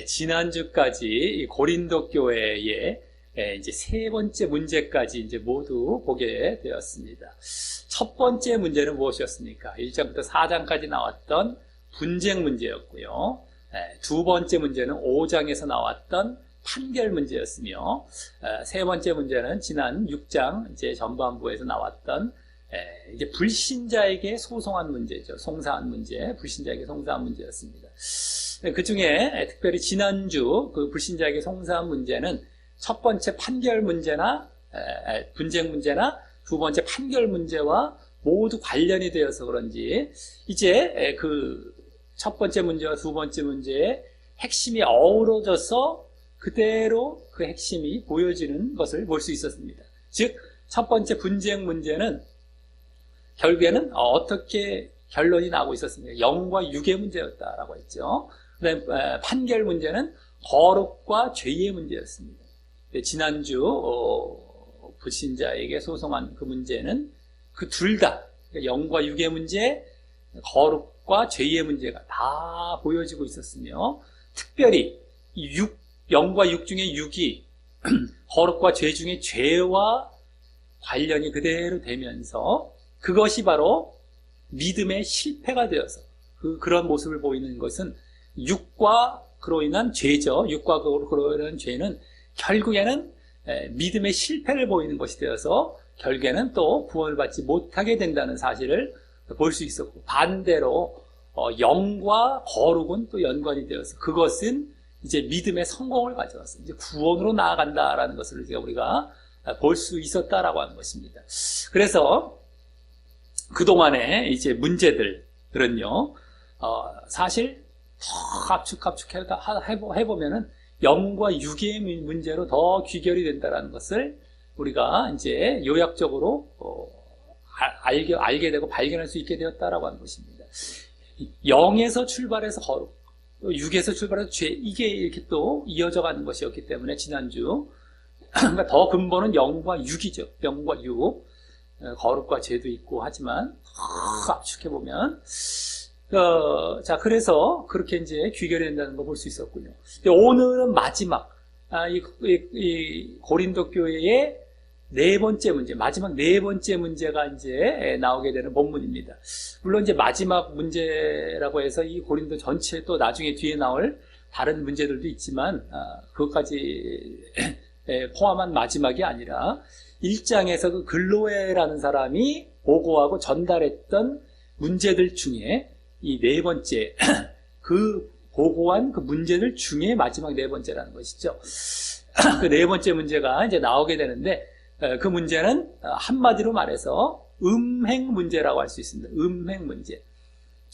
지난주까지 이 고린도 교회의 이제 세 번째 문제까지 이제 모두 보게 되었습니다. 첫 번째 문제는 무엇이었습니까? 1장부터 4장까지 나왔던 분쟁 문제였고요. 두 번째 문제는 5장에서 나왔던 판결 문제였으며, 세 번째 문제는 지난 6장 이제 전반부에서 나왔던 이제 불신자에게 소송한 문제죠. 송사한 문제, 불신자에게 송사한 문제였습니다. 그 중에 특별히 지난주 그 불신자에게 송사한 문제는 첫 번째 판결 문제나 분쟁 문제나 두 번째 판결 문제와 모두 관련이 되어서 그런지 이제 그 첫 번째 문제와 두 번째 문제의 핵심이 어우러져서 그대로 그 핵심이 보여지는 것을 볼 수 있었습니다. 즉, 첫 번째 분쟁 문제는 결국에는 어떻게 결론이 나고 있었습니까? 영과 육의 문제였다라고 했죠. 그다음에 판결 문제는 거룩과 죄의 문제였습니다. 지난주 불신자에게 소송한 그 문제는 그 둘 다 영과 육의 문제, 거룩과 죄의 문제가 다 보여지고 있었으며, 특별히 이 영과 육 중에 육이 거룩과 죄 중에 죄와 관련이 그대로 되면서 그것이 바로 믿음의 실패가 되어서 그런 모습을 보이는 것은 육과 그로 인한 죄죠. 육과 그로 인한 죄는 결국에는 믿음의 실패를 보이는 것이 되어서 결국에는 또 구원을 받지 못하게 된다는 사실을 볼 수 있었고, 반대로 영과 거룩은 또 연관이 되어서 그것은 이제 믿음의 성공을 가져왔어요. 이제 구원으로 나아간다라는 것을 우리가 볼 수 있었다라고 하는 것입니다. 그래서 그동안의 이제 문제들은요, 사실 더 해보면은 영과 육의 문제로 더 귀결이 된다라는 것을 우리가 이제 요약적으로 알게 되고 발견할 수 있게 되었다라고 하는 것입니다. 영에서 출발해서 거룩, 또 육에서 출발해서 죄, 이게 이렇게 또 이어져 가는 것이었기 때문에 지난주 그러니까 더 근본은 영과 육이죠. 영과 육, 거룩과 죄도 있고 하지만 더 압축해보면 자, 그래서 그렇게 이제 귀결이 된다는 걸 볼 수 있었군요. 오늘은 마지막 이 고린도 교회의 네 번째 문제, 마지막 네 번째 문제가 이제 나오게 되는 본문입니다. 물론 이제 마지막 문제라고 해서 이 고린도 전체 또 나중에 뒤에 나올 다른 문제들도 있지만 그것까지 포함한 마지막이 아니라 1장에서 그 글로에라는 사람이 보고하고 전달했던 문제들 중에 이 네 번째, 그 보고한 그 문제들 중에 마지막 네 번째라는 것이죠. 그 네 번째 문제가 이제 나오게 되는데, 그 문제는 한마디로 말해서 음행 문제라고 할 수 있습니다. 음행 문제.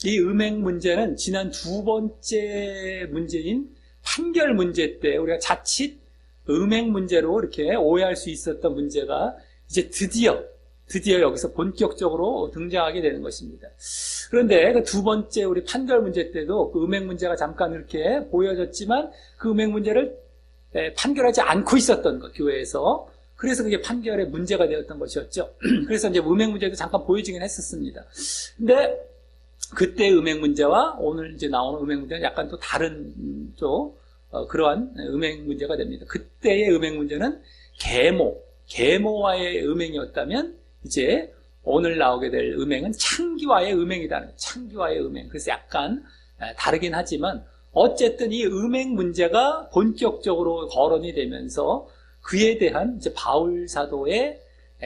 이 음행 문제는 지난 두 번째 문제인 판결 문제 때 우리가 자칫 음행 문제로 이렇게 오해할 수 있었던 문제가 이제 드디어 여기서 본격적으로 등장하게 되는 것입니다. 그런데 그 두 번째 우리 판결 문제 때도 그 음행 문제가 잠깐 이렇게 보여졌지만 그 음행 문제를 판결하지 않고 있었던 것, 교회에서. 그래서 그게 판결의 문제가 되었던 것이었죠. 그래서 이제 음행 문제도 잠깐 보여지긴 했었습니다. 근데 그때 음행 문제와 오늘 이제 나오는 음행 문제는 약간 또 다른 그러한 음행 문제가 됩니다. 그때의 음행 문제는 계모와의 음행이었다면 이제 오늘 나오게 될 음행은 창기와의 음행이라는 거예요. 창기와의 음행. 그래서 약간 다르긴 하지만 어쨌든 이 음행 문제가 본격적으로 거론이 되면서 그에 대한 이제 바울 사도의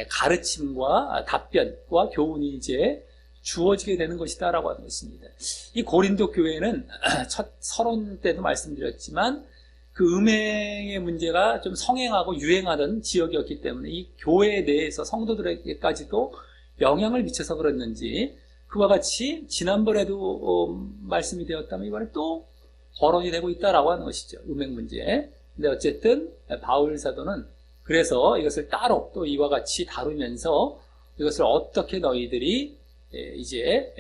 가르침과 답변과 교훈이 이제 주어지게 되는 것이다라고 하는 것입니다. 이 고린도 교회는 첫 서론 때도 말씀드렸지만 그 음행의 문제가 좀 성행하고 유행하던 지역이었기 때문에 이 교회 내에서 성도들에게까지도 영향을 미쳐서 그랬는지 그와 같이 지난번에도 말씀이 되었다면 이번에 또 거론이 되고 있다라고 하는 것이죠. 음행 문제. 근데 어쨌든 바울 사도는 그래서 이것을 따로 또 이와 같이 다루면서 이것을 어떻게 너희들이 이제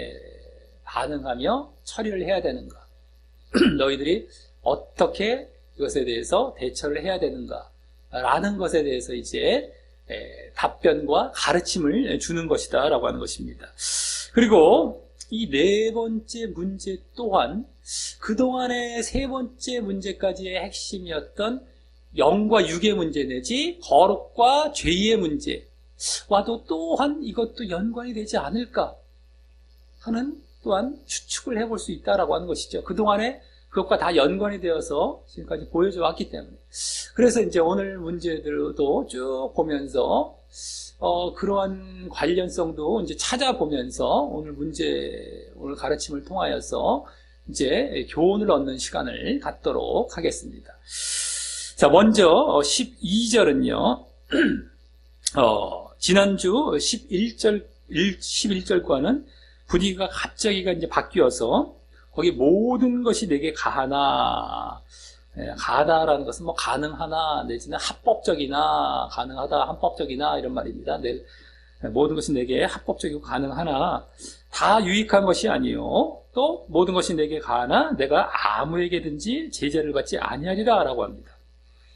반응하며 처리를 해야 되는가, 너희들이 어떻게 이것에 대해서 대처를 해야 되는가 라는 것에 대해서 이제 답변과 가르침을 주는 것이다 라고 하는 것입니다. 그리고 이 네 번째 문제 또한 그동안의 세 번째 문제까지의 핵심이었던 영과 육의 문제 내지 거룩과 죄의 문제와도 또한 이것도 연관이 되지 않을까 하는 또한 추측을 해볼 수 있다라고 하는 것이죠. 그동안에 그것과 다 연관이 되어서 지금까지 보여져 왔기 때문에. 그래서 이제 오늘 문제들도 쭉 보면서 그러한 관련성도 이제 찾아보면서 오늘 가르침을 통하여서 이제 교훈을 얻는 시간을 갖도록 하겠습니다. 자, 먼저 12절은요. 지난주 11절과는 분위기가 갑자기 이제 바뀌어서 거기 모든 것이 내게 가하나, 가하다라는 것은 뭐 가능하나 내지는 합법적이나 가능하다 합법적이나 이런 말입니다. 모든 것이 내게 합법적이고 가능하나 다 유익한 것이 아니요 또 모든 것이 내게 가하나 내가 아무에게든지 제재를 받지 아니하리라라고 합니다.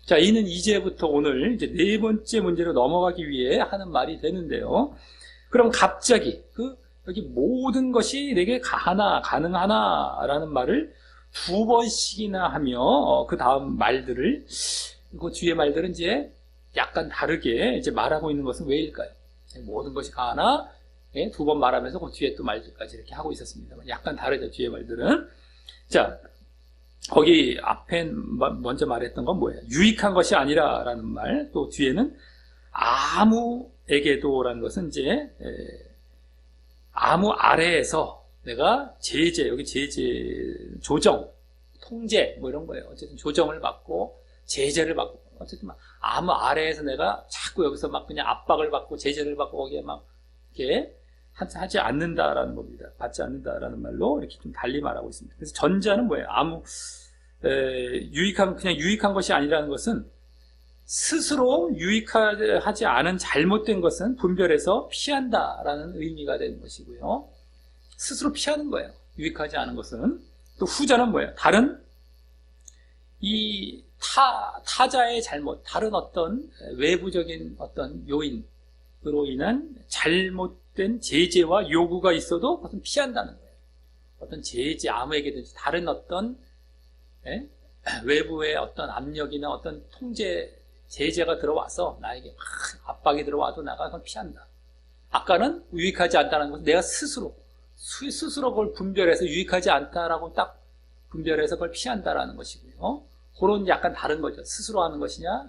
자, 이는 이제부터 오늘 이제 네 번째 문제로 넘어가기 위해 하는 말이 되는데요. 그럼 갑자기 여기 모든 것이 내게 가하나 가능하나 라는 말을 두 번씩이나 하며 그 다음 말들을 그 뒤에 말들은 이제 약간 다르게 이제 말하고 있는 것은 왜일까요? 모든 것이 가하나 두 번 말하면서 그 뒤에 또 말들까지 이렇게 하고 있었습니다. 약간 다르죠, 뒤에 말들은. 자, 거기 앞에 먼저 말했던 건 뭐예요? 유익한 것이 아니라 라는 말, 또 뒤에는 아무에게도라는 것은 이제 아무 아래에서 내가 여기 제재, 조정, 통제, 뭐 이런 거예요. 어쨌든 조정을 받고, 제재를 받고, 어쨌든 아무 아래에서 내가 자꾸 여기서 막 그냥 압박을 받고, 제재를 받고, 거기에 막, 이렇게 하지 않는다라는 겁니다. 받지 않는다라는 말로 이렇게 좀 달리 말하고 있습니다. 그래서 전자는 뭐예요? 그냥 유익한 것이 아니라는 것은 스스로 유익하지 않은 잘못된 것은 분별해서 피한다라는 의미가 되는 것이고요. 스스로 피하는 거예요. 유익하지 않은 것은. 또 후자는 뭐예요? 다른 이 타자의 잘못, 다른 어떤 외부적인 어떤 요인으로 인한 잘못된 제재와 요구가 있어도 그것은 피한다는 거예요. 어떤 제재, 아무에게든지 다른 어떤 외부의 어떤 압력이나 어떤 통제, 제재가 들어와서 나에게 막 압박이 들어와도 내가 그걸 피한다. 아까는 유익하지 않다는 것은 내가 스스로 그걸 분별해서 유익하지 않다라고 딱 분별해서 그걸 피한다라는 것이고요. 그런 약간 다른 거죠. 스스로 하는 것이냐,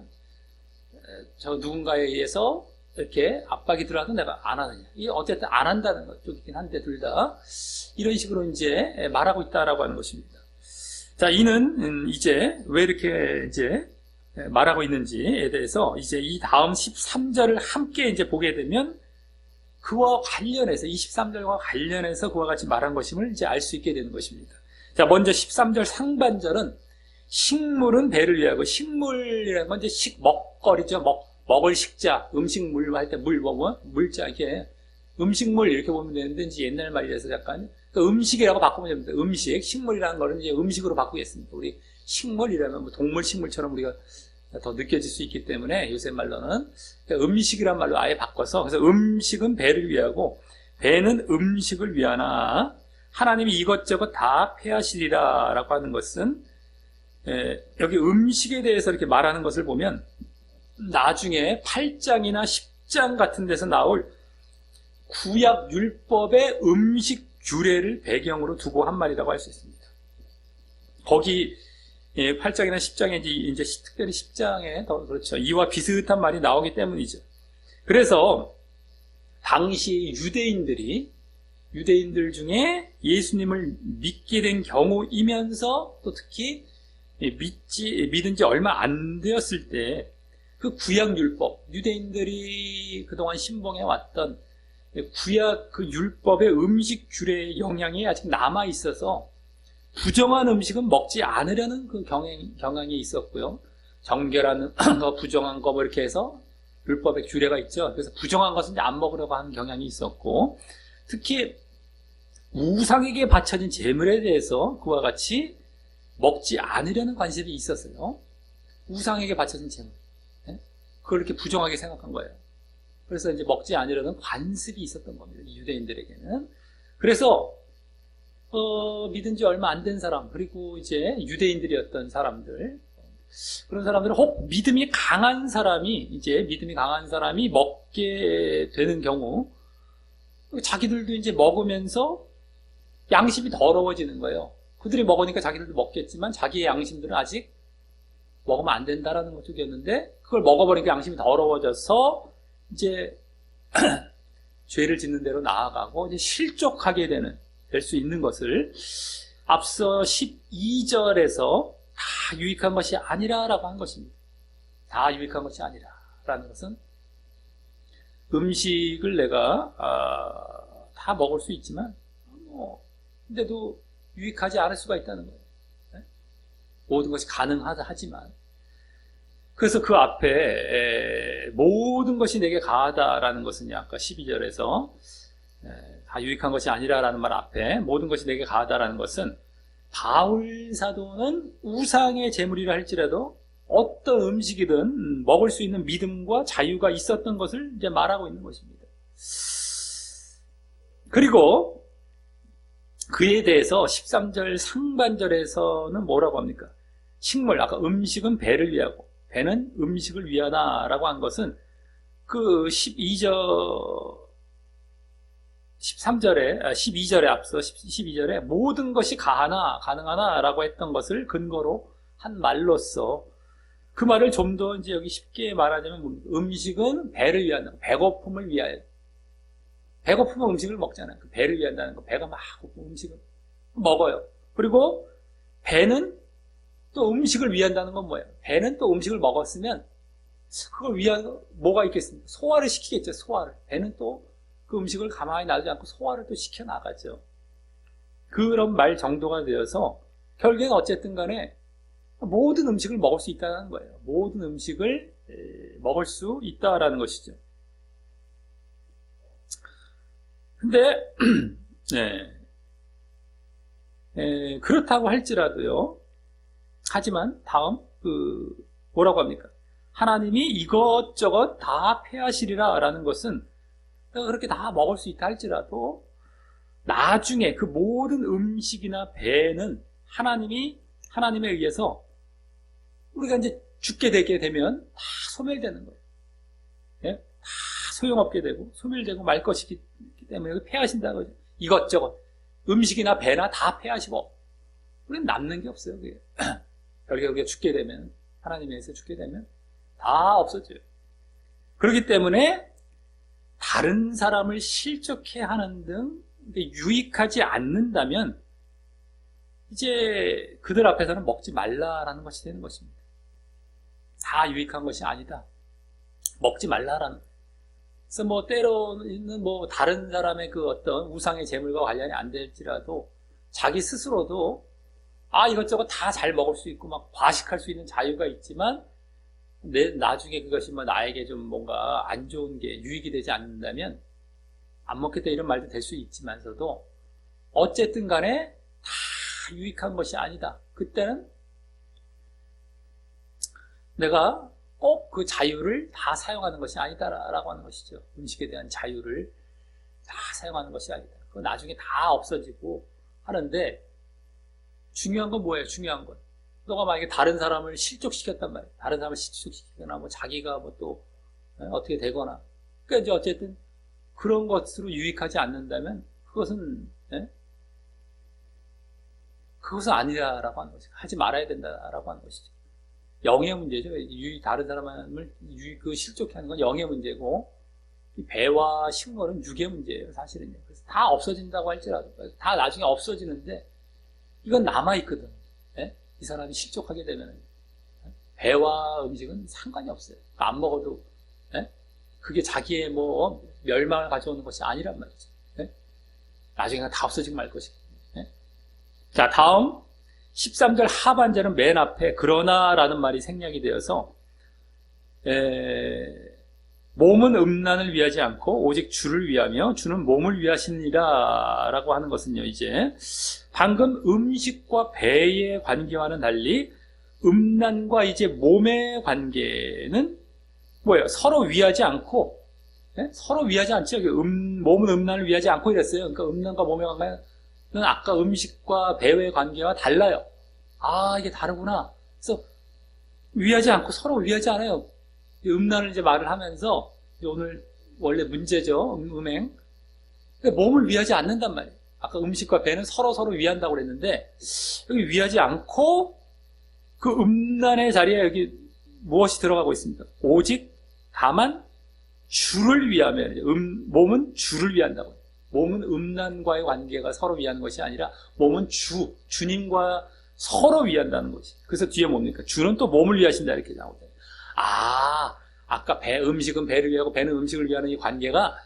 저 누군가에 의해서 이렇게 압박이 들어와도 내가 안 하느냐. 이게 어쨌든 안 한다는 것이긴 한데 둘 다 이런 식으로 이제 말하고 있다라고 하는 것입니다. 자, 이는 이제 왜 이렇게 이제 말하고 있는지에 대해서 이제 이 다음 13절을 함께 이제 보게 되면 그와 관련해서 23절과 관련해서 그와 같이 말한 것임을 이제 알 수 있게 되는 것입니다. 자, 먼저 13절 상반절은 식물은 배를 위하고, 식물이라는 건 이제 먹거리죠. 먹을 식자, 음식물 할 때 물자 이렇게 음식물 이렇게 보면 되는데 이제 옛날 말이라서 약간 음식이라고 바꾸면 됩니다. 음식, 식물이라는 거는 이제 음식으로 바꾸겠습니다. 우리 식물이라면 뭐 동물 식물처럼 우리가 더 느껴질 수 있기 때문에 요새 말로는 음식이란 말로 아예 바꿔서, 그래서 음식은 배를 위하고 배는 음식을 위하나 하나님이 이것저것 다 폐하시리라 라고 하는 것은 여기 음식에 대해서 이렇게 말하는 것을 보면 나중에 8장이나 10장 같은 데서 나올 구약 율법의 음식 규례를 배경으로 두고 한 말이라고 할 수 있습니다. 거기 8장이나 10장에 이제 특별히 10장에 더 그렇죠. 이와 비슷한 말이 나오기 때문이죠. 그래서 당시 유대인들 중에 예수님을 믿게 된 경우이면서 또 특히 믿은 지 얼마 안 되었을 때 그 구약 율법, 유대인들이 그동안 신봉해 왔던 구약 그 율법의 음식 규례의 영향이 아직 남아 있어서 부정한 음식은 먹지 않으려는 그 경향이 있었고요. 정결한 거, 부정한 거 뭐 이렇게 해서 율법의 규례가 있죠. 그래서 부정한 것은 이제 안 먹으려고 하는 경향이 있었고, 특히 우상에게 바쳐진 제물에 대해서 그와 같이 먹지 않으려는 관습이 있었어요. 우상에게 바쳐진 제물, 그걸 이렇게 부정하게 생각한 거예요. 그래서 이제 먹지 않으려는 관습이 있었던 겁니다. 이 유대인들에게는. 그래서 믿은 지 얼마 안 된 사람, 그리고 이제 유대인들이었던 사람들, 그런 사람들은 혹 믿음이 강한 사람이 먹게 되는 경우, 자기들도 이제 먹으면서 양심이 더러워지는 거예요. 그들이 먹으니까 자기들도 먹겠지만 자기의 양심들은 아직 먹으면 안 된다라는 것쪽이었는데, 그걸 먹어버리니까 양심이 더러워져서 이제 죄를 짓는 대로 나아가고 이제 실족하게 될 수 있는 것을 앞서 12절에서 다 유익한 것이 아니라라고 한 것입니다. 다 유익한 것이 아니라라는 것은 음식을 내가 다 먹을 수 있지만 근데도 유익하지 않을 수가 있다는 거예요. 네? 모든 것이 가능하지만 그래서 그 앞에 모든 것이 내게 가하다라는 것은요, 아까 12절에서 다 유익한 것이 아니라라는 말 앞에 모든 것이 내게 가하다라는 것은 바울 사도는 우상의 제물이라 할지라도 어떤 음식이든 먹을 수 있는 믿음과 자유가 있었던 것을 이제 말하고 있는 것입니다. 그리고 그에 대해서 13절 상반절에서는 뭐라고 합니까? 식물, 아까 음식은 배를 위하고 배는 음식을 위하다라고 한 것은 그 12절에 앞서 12절에 모든 것이 가능하나라고 했던 것을 근거로 한 말로서 그 말을 좀 더 이제 여기 쉽게 말하자면 음식은 배를 위한다. 배고픔을 위하여. 배고프면 음식을 먹잖아요. 그 배를 위한다는 거. 배가 막 고프면 음식을 먹어요. 그리고 배는 또 음식을 위한다는 건 뭐예요? 배는 또 음식을 먹었으면 그걸 위한 뭐가 있겠습니까? 소화를 시키겠죠. 소화를. 배는 또 그 음식을 가만히 놔두지 않고 소화를 또 시켜나가죠. 그런 말 정도가 되어서 결국엔 어쨌든 간에 모든 음식을 먹을 수 있다는 거예요. 모든 음식을 먹을 수 있다라는 것이죠. 근데 그렇다고 할지라도요. 하지만 다음 뭐라고 합니까? 하나님이 이것저것 다 폐하시리라라는 것은 그렇게 다 먹을 수 있다 할지라도 나중에 그 모든 음식이나 배는 하나님에 의해서 우리가 이제 죽게 되게 되면 다 소멸되는 거예요. 예? 다 소용없게 되고 소멸되고 말 것이기 때문에 폐하신다는 거죠. 이것저것 음식이나 배나 다 폐하시고 우리는 남는 게 없어요. 그게. 결국에 우리가 죽게 되면 하나님에 의해서 죽게 되면 다 없어져요. 그렇기 때문에 다른 사람을 실족해 하는 등 유익하지 않는다면 이제 그들 앞에서는 먹지 말라라는 것이 되는 것입니다. 다 유익한 것이 아니다. 먹지 말라라는. 그래서 뭐 때로는 뭐 다른 사람의 그 어떤 우상의 재물과 관련이 안 될지라도 자기 스스로도 이것저것 다 잘 먹을 수 있고 막 과식할 수 있는 자유가 있지만 나중에 그것이 뭐 나에게 좀 뭔가 안 좋은 게 유익이 되지 않는다면 안 먹겠다 이런 말도 될 수 있지만서도 어쨌든 간에 다 유익한 것이 아니다. 그때는 내가 꼭 그 자유를 다 사용하는 것이 아니다라고 하는 것이죠. 음식에 대한 자유를 다 사용하는 것이 아니다. 그거 나중에 다 없어지고 하는데 중요한 건 뭐예요? 중요한 건 너가 만약에 다른 사람을 실족시켰단 말이에요. 다른 사람을 실족시키거나 뭐 자기가 뭐 또 어떻게 되거나 그러니까 이제 어쨌든 그런 것으로 유익하지 않는다면 그것은 아니라라고 하는 것이죠. 하지 말아야 된다라고 하는 것이죠. 영의 문제죠. 다른 사람을 실족해 하는 건 영의 문제고 이 배와 식물은 육의 문제예요. 사실은요. 그래서 다 없어진다고 할지라도 다 나중에 없어지는데 이건 남아있거든. 이 사람이 실족하게 되면 배와 음식은 상관이 없어요. 안 먹어도 그게 자기의 뭐 멸망을 가져오는 것이 아니란 말이죠. 나중에 다 없어지고 말 것이고. 자, 다음 13절 하반절은 맨 앞에 그러나라는 말이 생략이 되어서 몸은 음란을 위하지 않고 오직 주를 위하며 주는 몸을 위하시니라 라고 하는 것은요, 이제 방금 음식과 배의 관계와는 달리 음란과 이제 몸의 관계는 뭐예요? 서로 위하지 않고 서로 위하지 않죠. 몸은 음란을 위하지 않고 이랬어요. 그러니까 음란과 몸의 관계는 아까 음식과 배의 관계와 달라요. 아, 이게 다르구나. 그래서 위하지 않고 서로 위하지 않아요. 음란을 이제 말을 하면서 오늘 원래 문제죠. 음행. 몸을 위하지 않는단 말이에요. 아까 음식과 배는 서로 위한다고 그랬는데 여기 위하지 않고 그 음란의 자리에 여기 무엇이 들어가고 있습니까? 오직 다만 주를 위하면 몸은 주를 위한다고. 몸은 음란과의 관계가 서로 위하는 것이 아니라 몸은 주님과 서로 위한다는 것이. 그래서 뒤에 뭡니까? 주는 또 몸을 위하신다 이렇게 나오잖아요. 아, 아까 음식은 배를 위하고 배는 음식을 위하는 이 관계가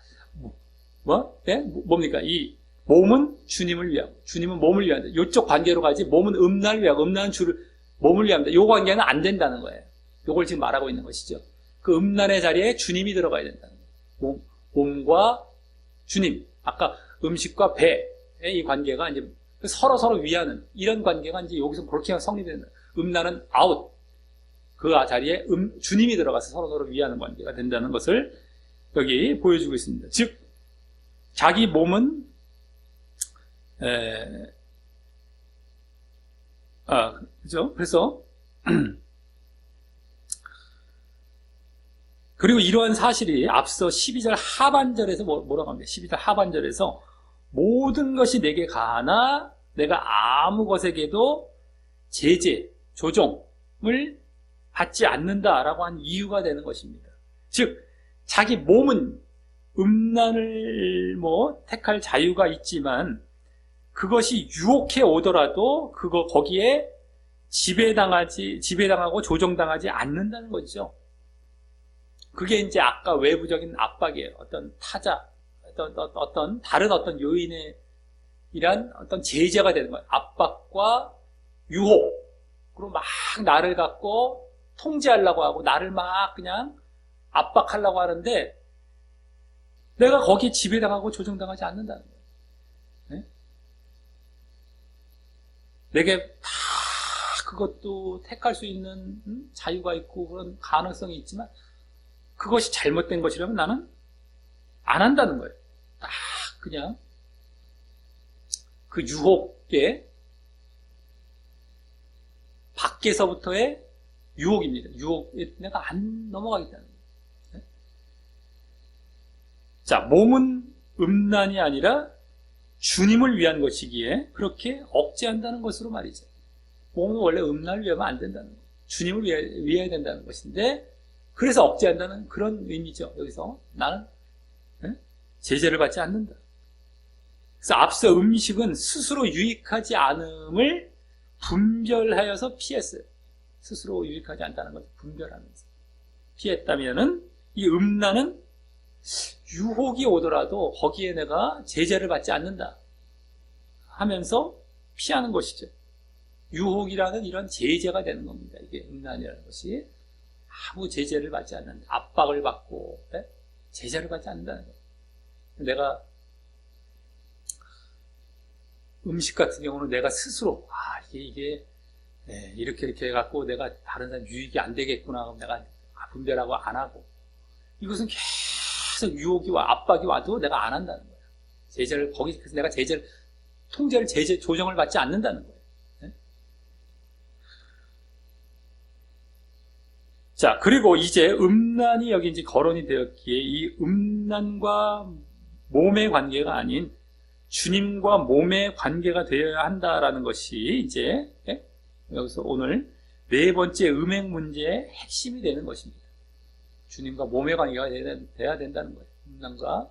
뭡니까? 이 몸은 주님을 위하고 주님은 몸을 위한다. 이쪽 관계로 가지 몸은 음란을 위하고 음란은 몸을 위합니다. 이 관계는 안 된다는 거예요. 이걸 지금 말하고 있는 것이죠. 그 음란의 자리에 주님이 들어가야 된다는 거예요. 몸과 주님. 아까 음식과 배의 이 관계가 이제 서로 위하는 이런 관계가 이제 여기서 그렇게 성립된다. 음란은 아웃. 그 자리에 주님이 들어가서 서로 위하는 관계가 된다는 것을 여기 보여주고 있습니다. 즉, 자기 몸은 그죠? 그래서 그리고 이러한 사실이 앞서 12절 하반절에서 뭐라고 합니까? 12절 하반절에서 모든 것이 내게 가하나 내가 아무 것에게도 제재, 조종을 받지 않는다라고 한 이유가 되는 것입니다. 즉, 자기 몸은 음란을 택할 자유가 있지만 그것이 유혹해 오더라도 거기에 지배당하고 조종당하지 않는다는 거죠. 그게 이제 아까 외부적인 압박이에요. 어떤 타자, 다른 어떤 요인에 이란 어떤 제재가 되는 거예요. 압박과 유혹으로 막 나를 갖고 통제하려고 하고 나를 막 그냥 압박하려고 하는데 내가 거기에 지배당하고 조종당하지 않는다는 거예요. 네? 내게 다 그것도 택할 수 있는 자유가 있고 그런 가능성이 있지만 그것이 잘못된 것이라면 나는 안 한다는 거예요. 딱 그냥 그 유혹에 밖에서부터의 유혹입니다. 유혹에 내가 안 넘어가겠다는 거예요. 네? 자, 몸은 음란이 아니라 주님을 위한 것이기에 그렇게 억제한다는 것으로 말이죠. 몸은 원래 음란을 위하면 안 된다는 거예요. 주님을 위해야 된다는 것인데 그래서 억제한다는 그런 의미죠. 여기서 나는 제재를 받지 않는다. 그래서 앞서 음식은 스스로 유익하지 않음을 분별하여서 피했어요. 스스로 유익하지 않다는 것을 분별하면서 피했다면은 이 음란은 유혹이 오더라도 거기에 내가 제재를 받지 않는다 하면서 피하는 것이죠. 유혹이라는 이런 제재가 되는 겁니다. 이게 음란이라는 것이 아무 제재를 받지 않는 압박을 받고 제재를 받지 않는다는 거예요. 내가 음식 같은 경우는 내가 스스로 이게 이렇게 해갖고 내가 다른 사람 유익이 안 되겠구나 그럼 내가 분별하고 안 하고 이것은 계속 유혹이 압박이 와도 내가 안 한다는 거예요. 제재를 거기서 내가 통제를 조정을 받지 않는다는 거예요. 자, 그리고 이제 음란이 여기 이제 거론이 되었기에 이 음란과 몸의 관계가 아닌 주님과 몸의 관계가 되어야 한다라는 것이 이제 여기서 오늘 네 번째 음행 문제의 핵심이 되는 것입니다. 주님과 몸의 관계가 돼야 된다는 거예요. 음란과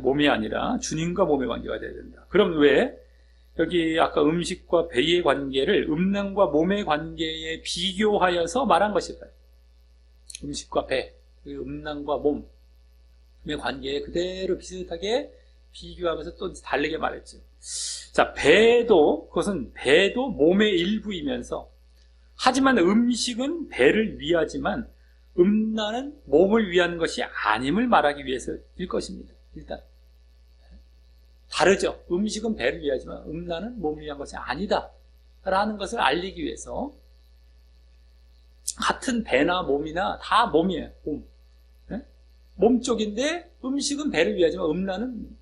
몸이 아니라 주님과 몸의 관계가 돼야 된다. 그럼 왜 여기 아까 음식과 배의 관계를 음란과 몸의 관계에 비교하여서 말한 것일까요? 음식과 배, 음란과 몸의 관계에 그대로 비슷하게 비교하면서 또 다르게 말했죠. 자, 그것은 배도 몸의 일부이면서 하지만 음식은 배를 위하지만 음란은 몸을 위하는 것이 아님을 말하기 위해서일 것입니다. 일단 다르죠. 음식은 배를 위하지만 음란은 몸을 위한 것이 아니다 라는 것을 알리기 위해서 같은 배나 몸이나 다 몸이에요. 몸 쪽인데 음식은 배를 위하지만 음란은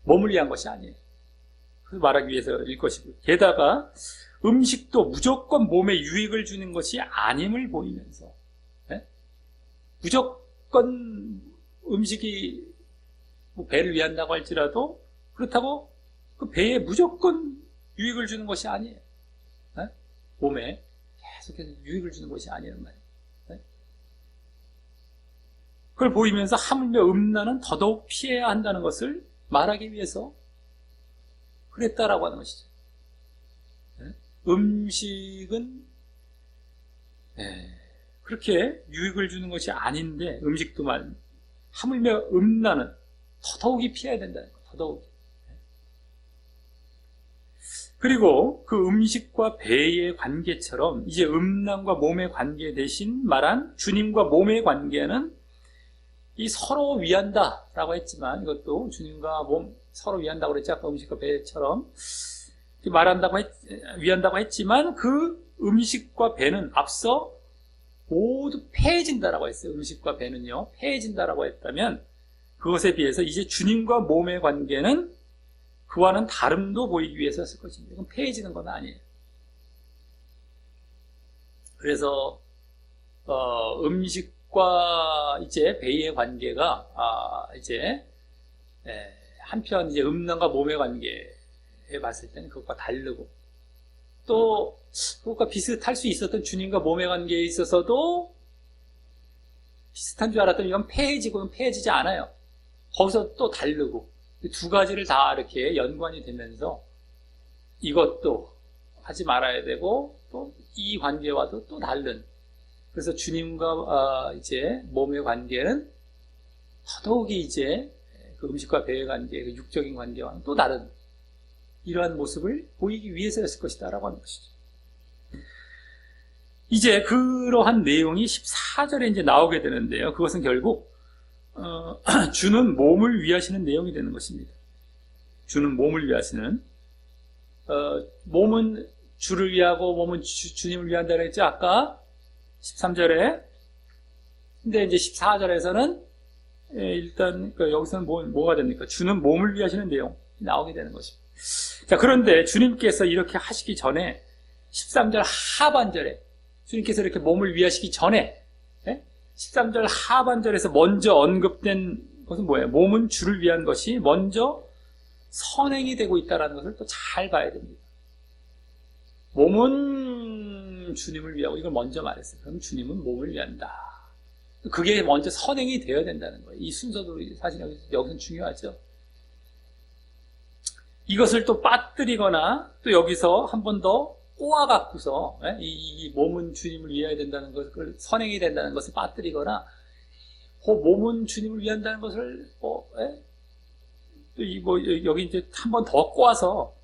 몸을 위한 것이 아니에요. 말하기 위해서일 것이고, 게다가 음식도 무조건 몸에 유익을 주는 것이 아님을 보이면서, 네? 무조건 음식이 뭐 배를 위한다고 할지라도 그렇다고 그 배에 무조건 유익을 주는 것이 아니에요. 네? 몸에 계속해서 유익을 주는 것이 아니란 말이에요. 네? 그걸 보이면서 하물며 음란은 더더욱 피해야 한다는 것을 말하기 위해서 그랬다라고 하는 것이죠. 네? 음식은 그렇게 유익을 주는 것이 아닌데, 음식도 말 하물며 음란은 더더욱이 피해야 된다는 거, 더더욱. 그리고 그 음식과 배의 관계처럼 이제 음란과 몸의 관계 대신 말한 주님과 몸의 관계는 이 서로 위한다라고 했지만, 이것도 주님과 몸 서로 위한다고 그랬지, 아까 음식과 배처럼 위한다고 했지만, 그 음식과 배는 앞서 모두 폐해진다라고 했어요. 음식과 배는요, 폐해진다라고 했다면, 그것에 비해서 이제 주님과 몸의 관계는 그와는 다름도 보이기 위해서 했을 것입니다. 이건 폐해지는 건 아니에요. 그래서 음식과 이제 배의 관계가 이제 한편 이제 음란과 몸의 관계에 봤을 때는 그것과 다르고, 또 그것과 비슷할 수 있었던 주님과 몸의 관계에 있어서도 비슷한 줄 알았더니 이건 폐해지고는 폐해지지 않아요. 거기서 또 다르고, 두 가지를 다 이렇게 연관이 되면서 이것도 하지 말아야 되고, 또 이 관계와도 또 다른, 그래서 주님과 이제 몸의 관계는 더더욱이 이제 그 음식과 배의 관계, 그 육적인 관계와는 또 다른 이러한 모습을 보이기 위해서였을 것이다라고 하는 것이죠. 이제 그러한 내용이 14절에 이제 나오게 되는데요. 그것은 결국 주는 몸을 위하시는 내용이 되는 것입니다. 주는 몸을 위하시는, 몸은 주를 위하고 몸은 주님을 위한다고 했죠, 아까 13절에. 근데 이제 14절에서는 일단 여기서는 뭐가 됩니까? 주는 몸을 위하시는 내용이 나오게 되는 것입니다. 자, 그런데 주님께서 이렇게 하시기 전에 13절 하반절에 주님께서 이렇게 몸을 위하시기 전에 13절 하반절에서 먼저 언급된 것은 뭐예요? 몸은 주를 위한 것이 먼저 선행이 되고 있다는 것을 또 잘 봐야 됩니다. 몸은 주님을 위하고, 이걸 먼저 말했어요. 그럼 주님은 몸을 위한다. 그게 먼저 선행이 되어야 된다는 거예요. 이 순서도 사실 여기서 중요하죠. 이것을 또 빠뜨리거나 또 여기서 한 번 더 꼬아갖고서 이 몸은 주님을 위해야 된다는 것을, 선행이 된다는 것을 빠뜨리거나, 몸은 주님을 위한다는 것을 여기 이제 한 번 더 꼬아서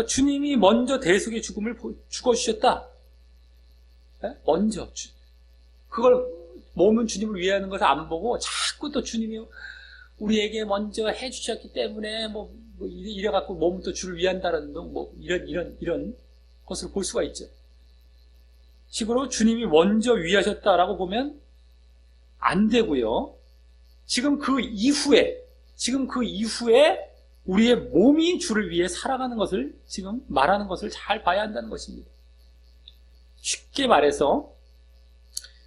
주님이 먼저 대속의 죽음을 죽어주셨다. 먼저 그걸 몸은 주님을 위하는 것을 안 보고 자꾸 또 주님이 우리에게 먼저 해주셨기 때문에 이래갖고 몸은 또 주를 위한다는 이런 것을 볼 수가 있죠. 식으로 주님이 먼저 위하셨다라고 보면 안 되고요. 지금 그 이후에 우리의 몸이 주를 위해 살아가는 것을 지금 말하는 것을 잘 봐야 한다는 것입니다. 쉽게 말해서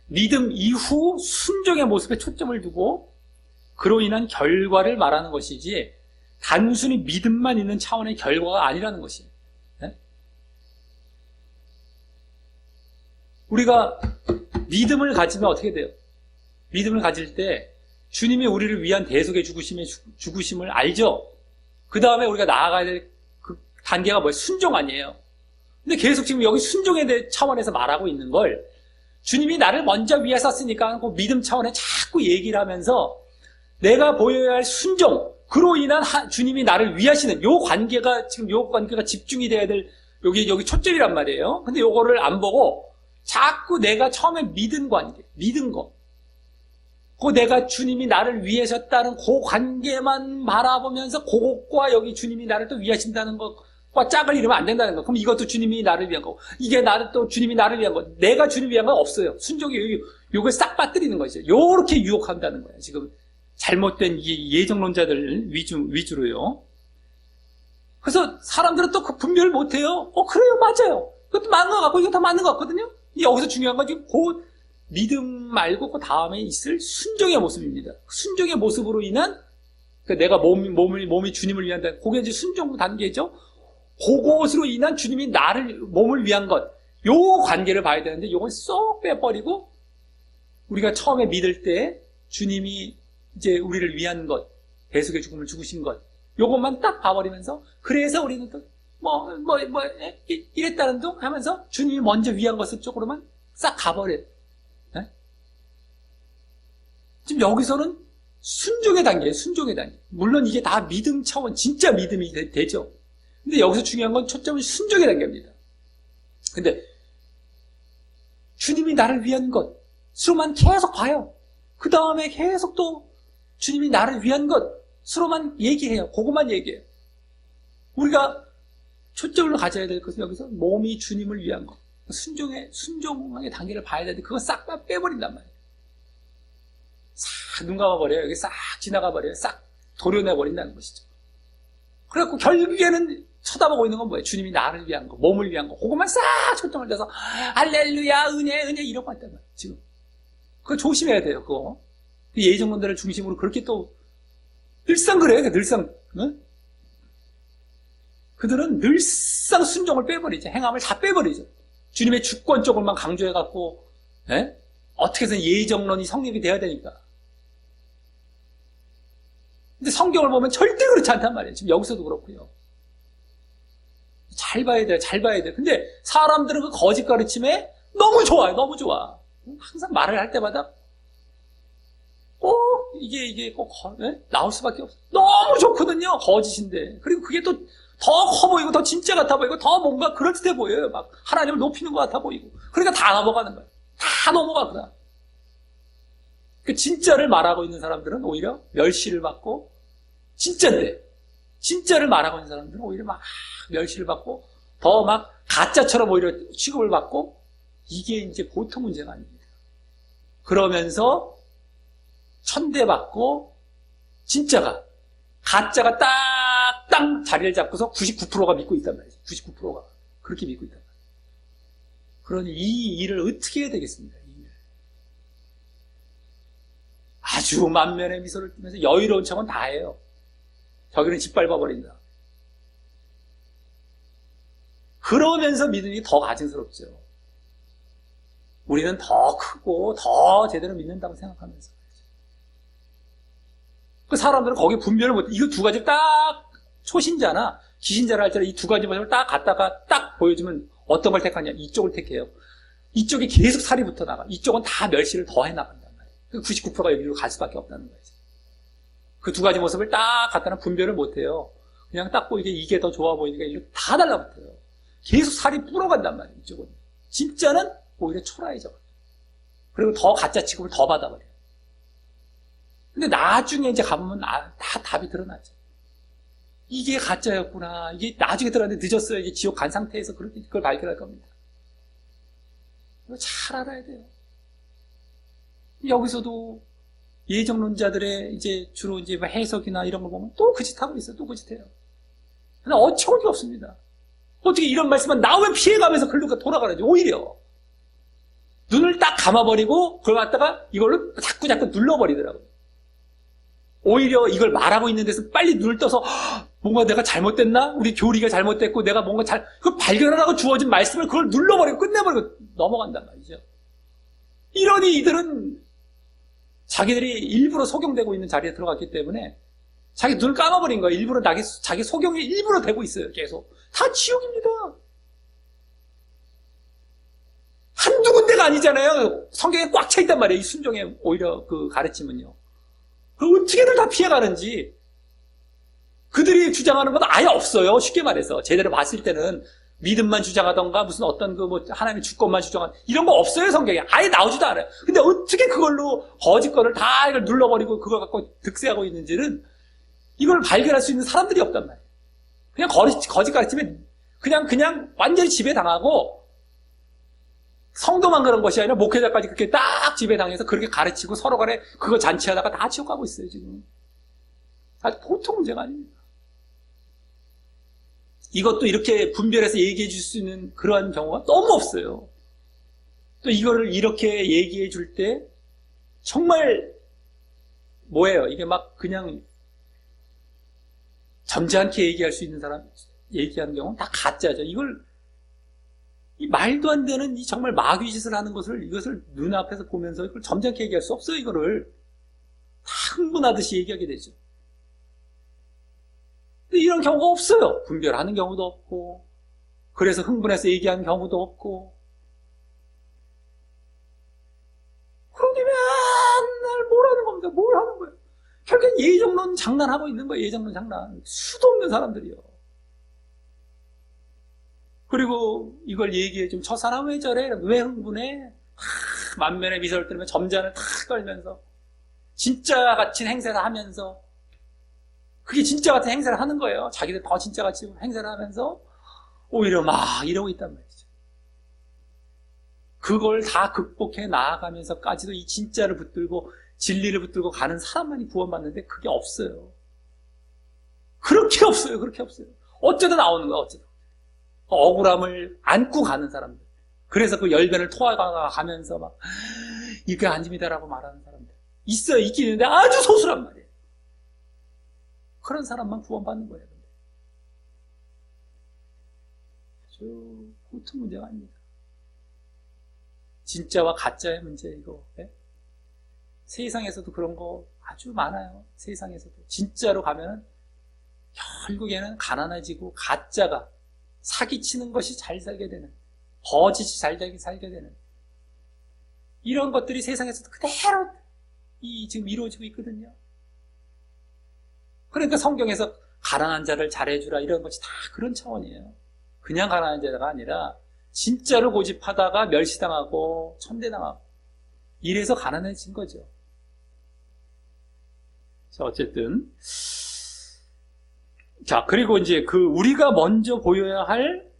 믿음 이후 순종의 모습에 초점을 두고 그로 인한 결과를 말하는 것이지, 단순히 믿음만 있는 차원의 결과가 아니라는 것이에요. 우리가 믿음을 가지면 어떻게 돼요? 믿음을 가질 때 주님이 우리를 위한 대속의 죽으심을 알죠? 그 다음에 우리가 나아가야 될 그 단계가 뭐예요? 순종 아니에요? 근데 계속 지금 여기 순종에 대해 차원에서 말하고 있는 걸, 주님이 나를 먼저 위해 섰으니까 그 믿음 차원에 자꾸 얘기를 하면서 내가 보여야 할 순종, 그로 인한 주님이 나를 위하시는 요 관계가 집중이 돼야 될, 여기 초점이란 말이에요. 근데 요거를 안 보고 자꾸 내가 처음에 믿은 관계, 믿은 거, 내가 주님이 나를 위하셨다는 그 관계만 바라보면서 그것과 여기 주님이 나를 또 위하신다는 것과 짝을 이루면 안 된다는 거. 그럼 이것도 주님이 나를 위한 거고, 이게 나를 또 주님이 나를 위한 거, 내가 주님을 위한 건 없어요. 순종이 요걸 싹 빠뜨리는 거죠. 요렇게 유혹한다는 거예요. 지금 잘못된 예정론자들 위주로요. 그래서 사람들은 또 그 분별을 못해요. 그래요, 맞아요. 그것도 맞는 것 같고, 이거 다 맞는 것 같거든요. 여기서 중요한 건 지금 그 믿음 말고 그 다음에 있을 순종의 모습입니다. 순종의 모습으로 인한, 그러니까 내가 몸이 주님을 위한, 그게 이제 순종 단계죠. 그것으로 인한 주님이 몸을 위한 것, 요 관계를 봐야 되는데, 요걸 쏙 빼버리고, 우리가 처음에 믿을 때 주님이 이제 우리를 위한 것, 대속의 죽음을 죽으신 것, 요것만 딱 봐버리면서, 그래서 우리는 또, 이랬다는 둥 하면서 주님이 먼저 위한 것을 쪽으로만 싹 가버려요. 네? 지금 여기서는 순종의 단계예요, 순종의 단계. 물론 이게 다 믿음 차원, 진짜 믿음이 되죠. 근데 여기서 중요한 건 초점은 순종의 단계입니다. 근데 주님이 나를 위한 것으로만 계속 봐요. 그 다음에 계속 또 주님이 나를 위한 것으로만 얘기해요. 그것만 얘기해요. 우리가 초점을 가져야 될 것은 여기서 몸이 주님을 위한 것. 순종의 단계를 봐야 되는데 그거 싹 빼버린단 말이에요. 싹 눈 감아버려요. 여기 싹 지나가버려요. 싹 도려내버린다는 것이죠. 그래갖고 결국에는 쳐다보고 있는 건 뭐예요? 주님이 나를 위한 거, 몸을 위한 거. 그것만 싹 초점을 둬서 할렐루야, 은혜 이러고 한단 말이에요. 지금. 그거 조심해야 돼요. 그거. 예정론들을 중심으로 그렇게 또 늘상 그래요. 늘상. 응? 그들은 늘상 순종을 빼버리죠. 행함을 다 빼버리죠. 주님의 주권 쪽을만 강조해갖고 어떻게 해서 예정론이 성립이 돼야 되니까. 근데 성경을 보면 절대 그렇지 않단 말이에요. 지금 여기서도 그렇고요. 잘 봐야 돼요. 잘 봐야 돼요. 근데 사람들은 그 거짓 가르침에 너무 좋아요. 너무 좋아. 항상 말을 할 때마다 꼭 이게 꼭 나올 수밖에 없어요. 너무 좋거든요. 거짓인데. 그리고 그게 또 더 커 보이고 더 진짜 같아 보이고 더 뭔가 그럴듯해 보여요. 막 하나님을 높이는 것 같아 보이고. 그러니까 다 넘어가는 거예요. 다 넘어가구나. 그 진짜를 말하고 있는 사람들은 오히려 멸시를 받고 진짜를 말하고 있는 사람들은 오히려 막 멸시를 받고 더 막 가짜처럼 오히려 취급을 받고 이게 이제 보통 문제가 아닙니다. 그러면서 천대받고 가짜가 딱딱 자리를 잡고서 99%가 믿고 있단 말이죠. 99%가 그렇게 믿고 있단 말이에요. 그러니 이 일을 어떻게 해야 되겠습니까? 이 일. 아주 만면에 미소를 띠면서 여유로운 척은 다 해요. 저기는 짓밟아버린다. 그러면서 믿음이 더 가증스럽죠. 우리는 더 크고 더 제대로 믿는다고 생각하면서. 그 사람들은 거기에 분별을 못해. 이거 두 가지 딱 초신자나 기신자를 할 때는 이 두 가지 모습을 딱 갖다가 딱 보여주면 어떤 걸 택하냐. 이쪽을 택해요. 이쪽이 계속 살이 붙어 나가. 이쪽은 다 멸시를 더 해나간단 말이에요. 99%가 여기로 갈 수밖에 없다는 거죠. 그 두 가지 모습을 딱 갖다는 분별을 못해요. 그냥 딱 보이게 이게 더 좋아 보이니까 이렇게 다 달라붙어요. 계속 살이 불어간단 말이에요. 이쪽은. 진짜는 오히려 초라해져. 그리고 더 가짜 취급을 더 받아버려요. 근데 나중에 이제 가보면 다 답이 드러나죠. 이게 가짜였구나. 이게 나중에 들어갔는데 늦었어요. 이게 지옥 간 상태에서 그걸 발견할 겁니다. 이거 잘 알아야 돼요. 여기서도 예정론자들의 이제 주로 이제 해석이나 이런 걸 보면 또 그 짓 하고 있어요. 또 그 짓 해요. 근데 어처구니 없습니다. 어떻게 이런 말씀만 나오면 피해가면서 글로 돌아가는지 오히려 눈을 딱 감아버리고 그걸 갖다가 이걸로 자꾸 눌러버리더라고요. 오히려 이걸 말하고 있는 데서 빨리 눈을 떠서 뭔가 내가 잘못됐나? 우리 교리가 잘못됐고 내가 뭔가 그걸 발견하라고 주어진 말씀을 그걸 눌러버리고 끝내버리고 넘어간단 말이죠. 이러니 이들은 자기들이 일부러 속용되고 있는 자리에 들어갔기 때문에 자기 눈을 감아버린 거예요. 일부러 자기 속용이 일부러 되고 있어요. 계속. 다 지옥입니다. 한두 군데가 아니잖아요. 성경에 꽉 차 있단 말이에요. 이 순종의 오히려 그 가르침은요. 그 어떻게들 다 피해가는지 그들이 주장하는 건 아예 없어요. 쉽게 말해서 제대로 봤을 때는 믿음만 주장하던가 무슨 어떤 하나님의 주권만 주장한 이런 거 없어요. 성경에 아예 나오지도 않아요. 근데 어떻게 그걸로 거짓권을 다 이걸 눌러버리고 그걸 갖고 득세하고 있는지는 이걸 발견할 수 있는 사람들이 없단 말이에요. 그냥 거짓 가르침에 그냥 완전히 지배당하고 성도만 그런 것이 아니라 목회자까지 그렇게 딱 지배당해서 그렇게 가르치고 서로 간에 그거 잔치하다가 다 지옥 가고 있어요, 지금. 아주 보통 문제가 아닙니다. 이것도 이렇게 분별해서 얘기해 줄 수 있는 그러한 경우가 너무 없어요. 또 이거를 이렇게 얘기해 줄 때 정말 뭐예요? 이게 막 그냥 점잖게 얘기할 수 있는 사람 얘기하는 경우는 다 가짜죠. 이걸 이 말도 안 되는 이 정말 마귀짓을 하는 이것을 눈앞에서 보면서 이걸 점잖게 얘기할 수 없어요. 이거를 다 흥분하듯이 얘기하게 되죠. 근데 이런 경우가 없어요. 분별하는 경우도 없고, 그래서 흥분해서 얘기하는 경우도 없고, 그러니 맨날 뭘 하는 겁니까? 뭘 하는 거예요? 결국엔 예정론 장난하고 있는 거예요. 예정론 장난. 수도 없는 사람들이요. 그리고 이걸 얘기해 좀 저 사람 왜 저래? 왜 흥분해? 만면에 미소를 띠면 점잖을 탁 걸면서 진짜 같은 행세를 하면서 그게 진짜 같은 행세를 하는 거예요. 자기들 더 진짜 같이 행세를 하면서 오히려 막 이러고 있단 말이죠. 그걸 다 극복해 나아가면서까지도 이 진짜를 붙들고 진리를 붙들고 가는 사람만이 구원받는데 그게 없어요. 그렇게 없어요. 그렇게 없어요. 어쩌다 나오는 거야. 어쩌다. 억울함을 안고 가는 사람들. 그래서 그 열변을 토해가면서 막 이게 아닙니다라고 말하는 사람들 있어요. 있긴 있는데 아주 소수란 말이에요. 그런 사람만 구원받는 거예요. 아주 보통 문제가 아닙니다. 진짜와 가짜의 문제 이거. 네? 세상에서도 그런 거 아주 많아요. 세상에서도 진짜로 가면은 결국에는 가난해지고 가짜가 사기치는 것이 잘 살게 되는, 거짓이 잘 살게 되는 이런 것들이 세상에서도 그대로 지금 이루어지고 있거든요. 그러니까 성경에서 가난한 자를 잘해주라 이런 것이 다 그런 차원이에요. 그냥 가난한 자가 아니라 진짜로 고집하다가 멸시당하고 천대당하고 이래서 가난해진 거죠. 자, 어쨌든 자, 그리고 이제 우리가 먼저 보여야 할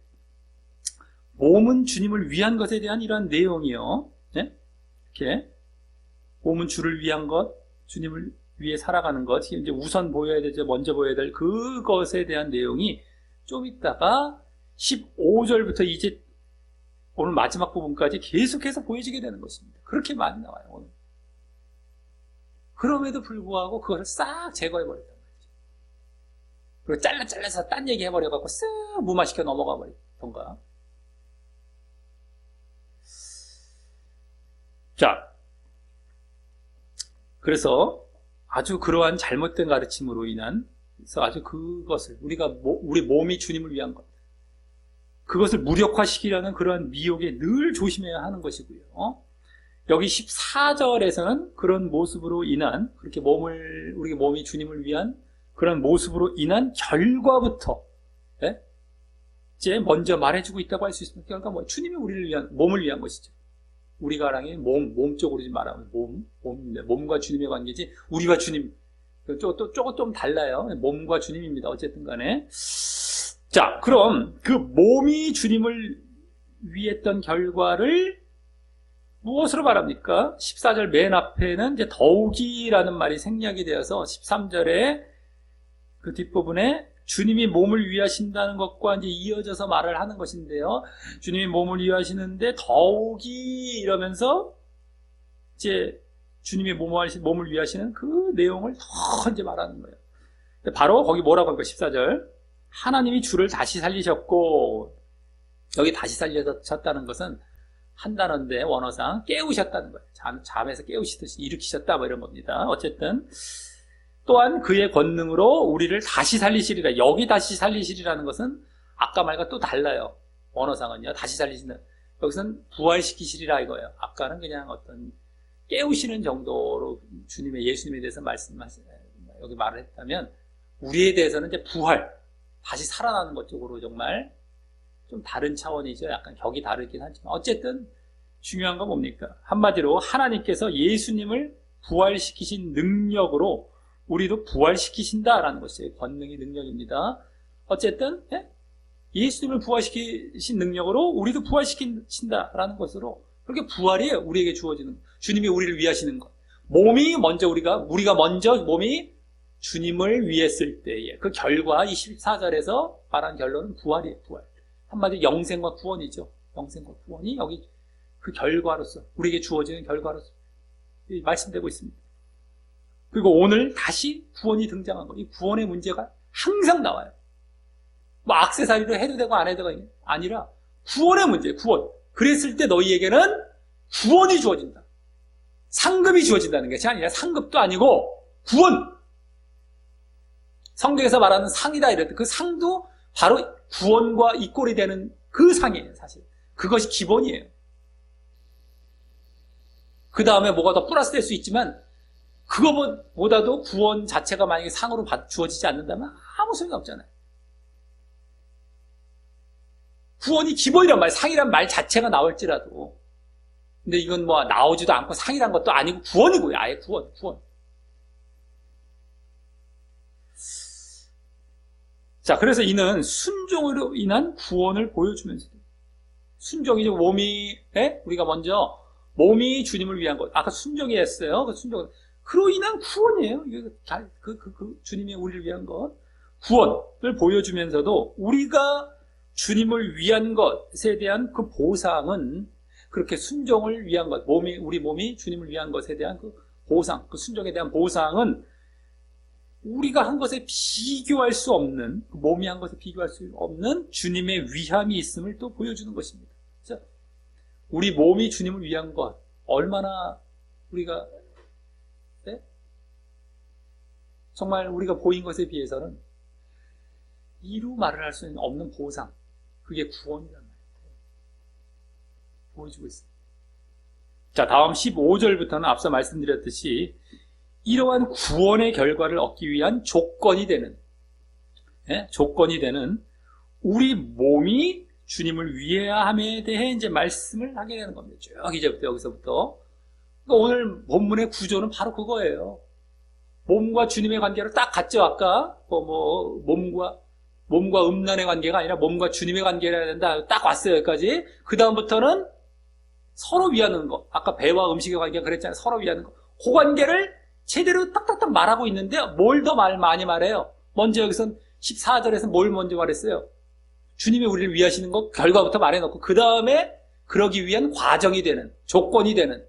몸은 주님을 위한 것에 대한 이러한 내용이요. 네? 이렇게 몸은 주를 위한 것, 주님을 위해 살아가는 것, 이제 우선 보여야 되죠. 먼저 보여야 될 그것에 대한 내용이 좀 있다가 15절부터 이제 오늘 마지막 부분까지 계속해서 보여지게 되는 것입니다. 그렇게 많이 나와요, 오늘. 그럼에도 불구하고 그것을 싹 제거해버렸단 말이죠. 그리고 잘라서 딴 얘기 해버려갖고 쓱 무마시켜 넘어가 버리던가. 자, 그래서 아주 그러한 잘못된 가르침으로 인한, 그래서 아주 그것을, 우리 몸이 주님을 위한 것, 그것을 무력화시키려는 그러한 미혹에 늘 조심해야 하는 것이고요. 여기 14절에서는 그런 모습으로 인한, 그렇게 우리 몸이 주님을 위한 그런 모습으로 인한 결과부터, 네? 이제 먼저 말해주고 있다고 할 수 있습니다. 그러니까 주님이 우리를 위한, 몸을 위한 것이죠. 우리가 하랑이 몸 쪽으로 말하면 몸과 주님의 관계지, 우리와 주님, 조금 좀 달라요. 몸과 주님입니다. 어쨌든 간에. 자, 그럼 그 몸이 주님을 위했던 결과를 무엇으로 말합니까? 14절 맨 앞에는 이제 더욱이라는 말이 생략이 되어서 13절에 그 뒷부분에 주님이 몸을 위하신다는 것과 이제 이어져서 말을 하는 것인데요. 주님이 몸을 위하시는데 더욱이 이러면서 이제 주님이 몸을 위하시는 그 내용을 더 이제 말하는 거예요. 바로 거기 뭐라고 할까요? 14절. 하나님이 주를 다시 살리셨고, 여기 다시 살리셨다는 것은 한 단어인데 원어상 깨우셨다는 거예요. 잠에서 깨우시듯이 일으키셨다 뭐 이런 겁니다. 어쨌든 또한 그의 권능으로 우리를 다시 살리시리라. 여기 다시 살리시리라는 것은 아까 말과 또 달라요. 원어상은요. 다시 살리시는, 여기서는 부활시키시리라 이거예요. 아까는 그냥 어떤 깨우시는 정도로 예수님에 대해서 여기 말을 했다면, 우리에 대해서는 이제 부활, 다시 살아나는 것 쪽으로 정말 좀 다른 차원이죠. 약간 격이 다르긴 하지만 어쨌든 중요한 건 뭡니까? 한마디로 하나님께서 예수님을 부활시키신 능력으로 우리도 부활시키신다라는 것이 권능의 능력입니다. 어쨌든 예수님을 부활시키신 능력으로 우리도 부활시킨다라는 것으로, 그렇게 부활이에요. 우리에게 주어지는, 주님이 우리를 위하시는 것. 몸이 먼저 몸이 주님을 위했을 때의 그 결과, 이 14절에서 말한 결론은 부활이에요, 부활. 한마디로 영생과 구원이죠. 영생과 구원이 여기 그 결과로서, 우리에게 주어지는 결과로서 말씀되고 있습니다. 그리고 오늘 다시 구원이 등장한 거예요. 이 구원의 문제가 항상 나와요. 뭐 액세서리로 해도 되고 안 해도 되고 아니라 구원의 문제예요, 구원. 그랬을 때 너희에게는 구원이 주어진다. 상급이 주어진다는 것이 아니라 상급도 아니고 구원. 성경에서 말하는 상이다 이럴 때 그 상도 바로 구원과 이꼴이 되는 그 상이에요, 사실. 그것이 기본이에요. 그 다음에 뭐가 더 플러스 될 수 있지만 그거보다도 구원 자체가 만약에 상으로 주어지지 않는다면 아무 소용이 없잖아요. 구원이 기본이란 말, 상이란 말 자체가 나올지라도. 근데 이건 뭐 나오지도 않고 상이란 것도 아니고 구원이고요. 아예 구원. 자, 그래서 이는 순종으로 인한 구원을 보여주면서도, 순종이 우리가 먼저 몸이 주님을 위한 것, 아까 순종이 했어요. 그 순종, 그로 인한 구원이에요. 주님이 우리를 위한 것, 구원을 보여주면서도 우리가 주님을 위한 것에 대한 그 보상은, 그렇게 순종을 위한 것, 우리 몸이 주님을 위한 것에 대한 그 보상, 그 순종에 대한 보상은 우리가 한 것에 비교할 수 없는, 몸이 한 것에 비교할 수 없는 주님의 위함이 있음을 또 보여주는 것입니다. 자, 우리 몸이 주님을 위한 것, 얼마나 우리가, 네? 정말 우리가 보인 것에 비해서는 이루 말을 할 수 없는 보상, 그게 구원이란 말이에요. 보여주고 있습니다. 자, 다음 15절부터는 앞서 말씀드렸듯이 이러한 구원의 결과를 얻기 위한 조건이 되는 우리 몸이 주님을 위해야 함에 대해 이제 말씀을 하게 되는 겁니다. 쭉 이제부터 여기서부터. 그러니까 오늘 본문의 구조는 바로 그거예요. 몸과 주님의 관계로 딱 같죠. 아까 몸과 음란의 관계가 아니라 몸과 주님의 관계를 해야 된다. 딱 왔어요. 여기까지. 그 다음부터는 서로 위하는 거. 아까 배와 음식의 관계가 그랬잖아요. 서로 위하는 거. 그 관계를 제대로 딱딱딱 말하고 있는데 뭘 더 많이 말해요? 먼저 여기선 14절에서 뭘 먼저 말했어요? 주님이 우리를 위하시는 거 결과부터 말해놓고 그 다음에 그러기 위한 과정이 되는, 조건이 되는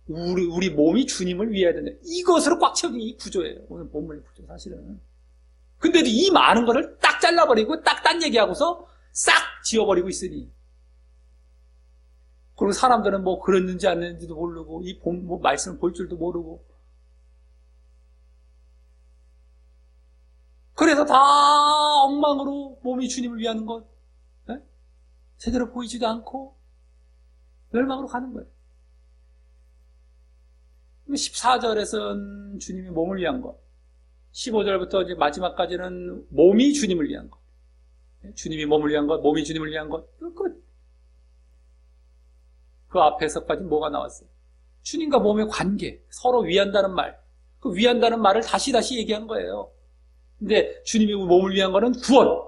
우리 몸이 주님을 위해야 된다. 이것으로 꽉 채워진 이 구조예요. 오늘 본문의 구조 사실은. 근데도 이 많은 거를 딱 잘라버리고 딱 딴 얘기하고서 싹 지워버리고 있으니, 그리고 사람들은 뭐 그랬는지 안 했는지도 모르고 말씀을 볼 줄도 모르고, 그래서 다 엉망으로 몸이 주님을 위하는 것, 네? 제대로 보이지도 않고 멸망으로 가는 거예요. 14절에서는 주님이 몸을 위한 것, 15절부터 이제 마지막까지는 몸이 주님을 위한 것, 주님이 몸을 위한 것, 몸이 주님을 위한 것, 끝. 그 앞에서까지 뭐가 나왔어요? 주님과 몸의 관계, 서로 위한다는 말, 그 위한다는 말을 다시 얘기한 거예요. 근데 주님이 몸을 위한 거는 구원.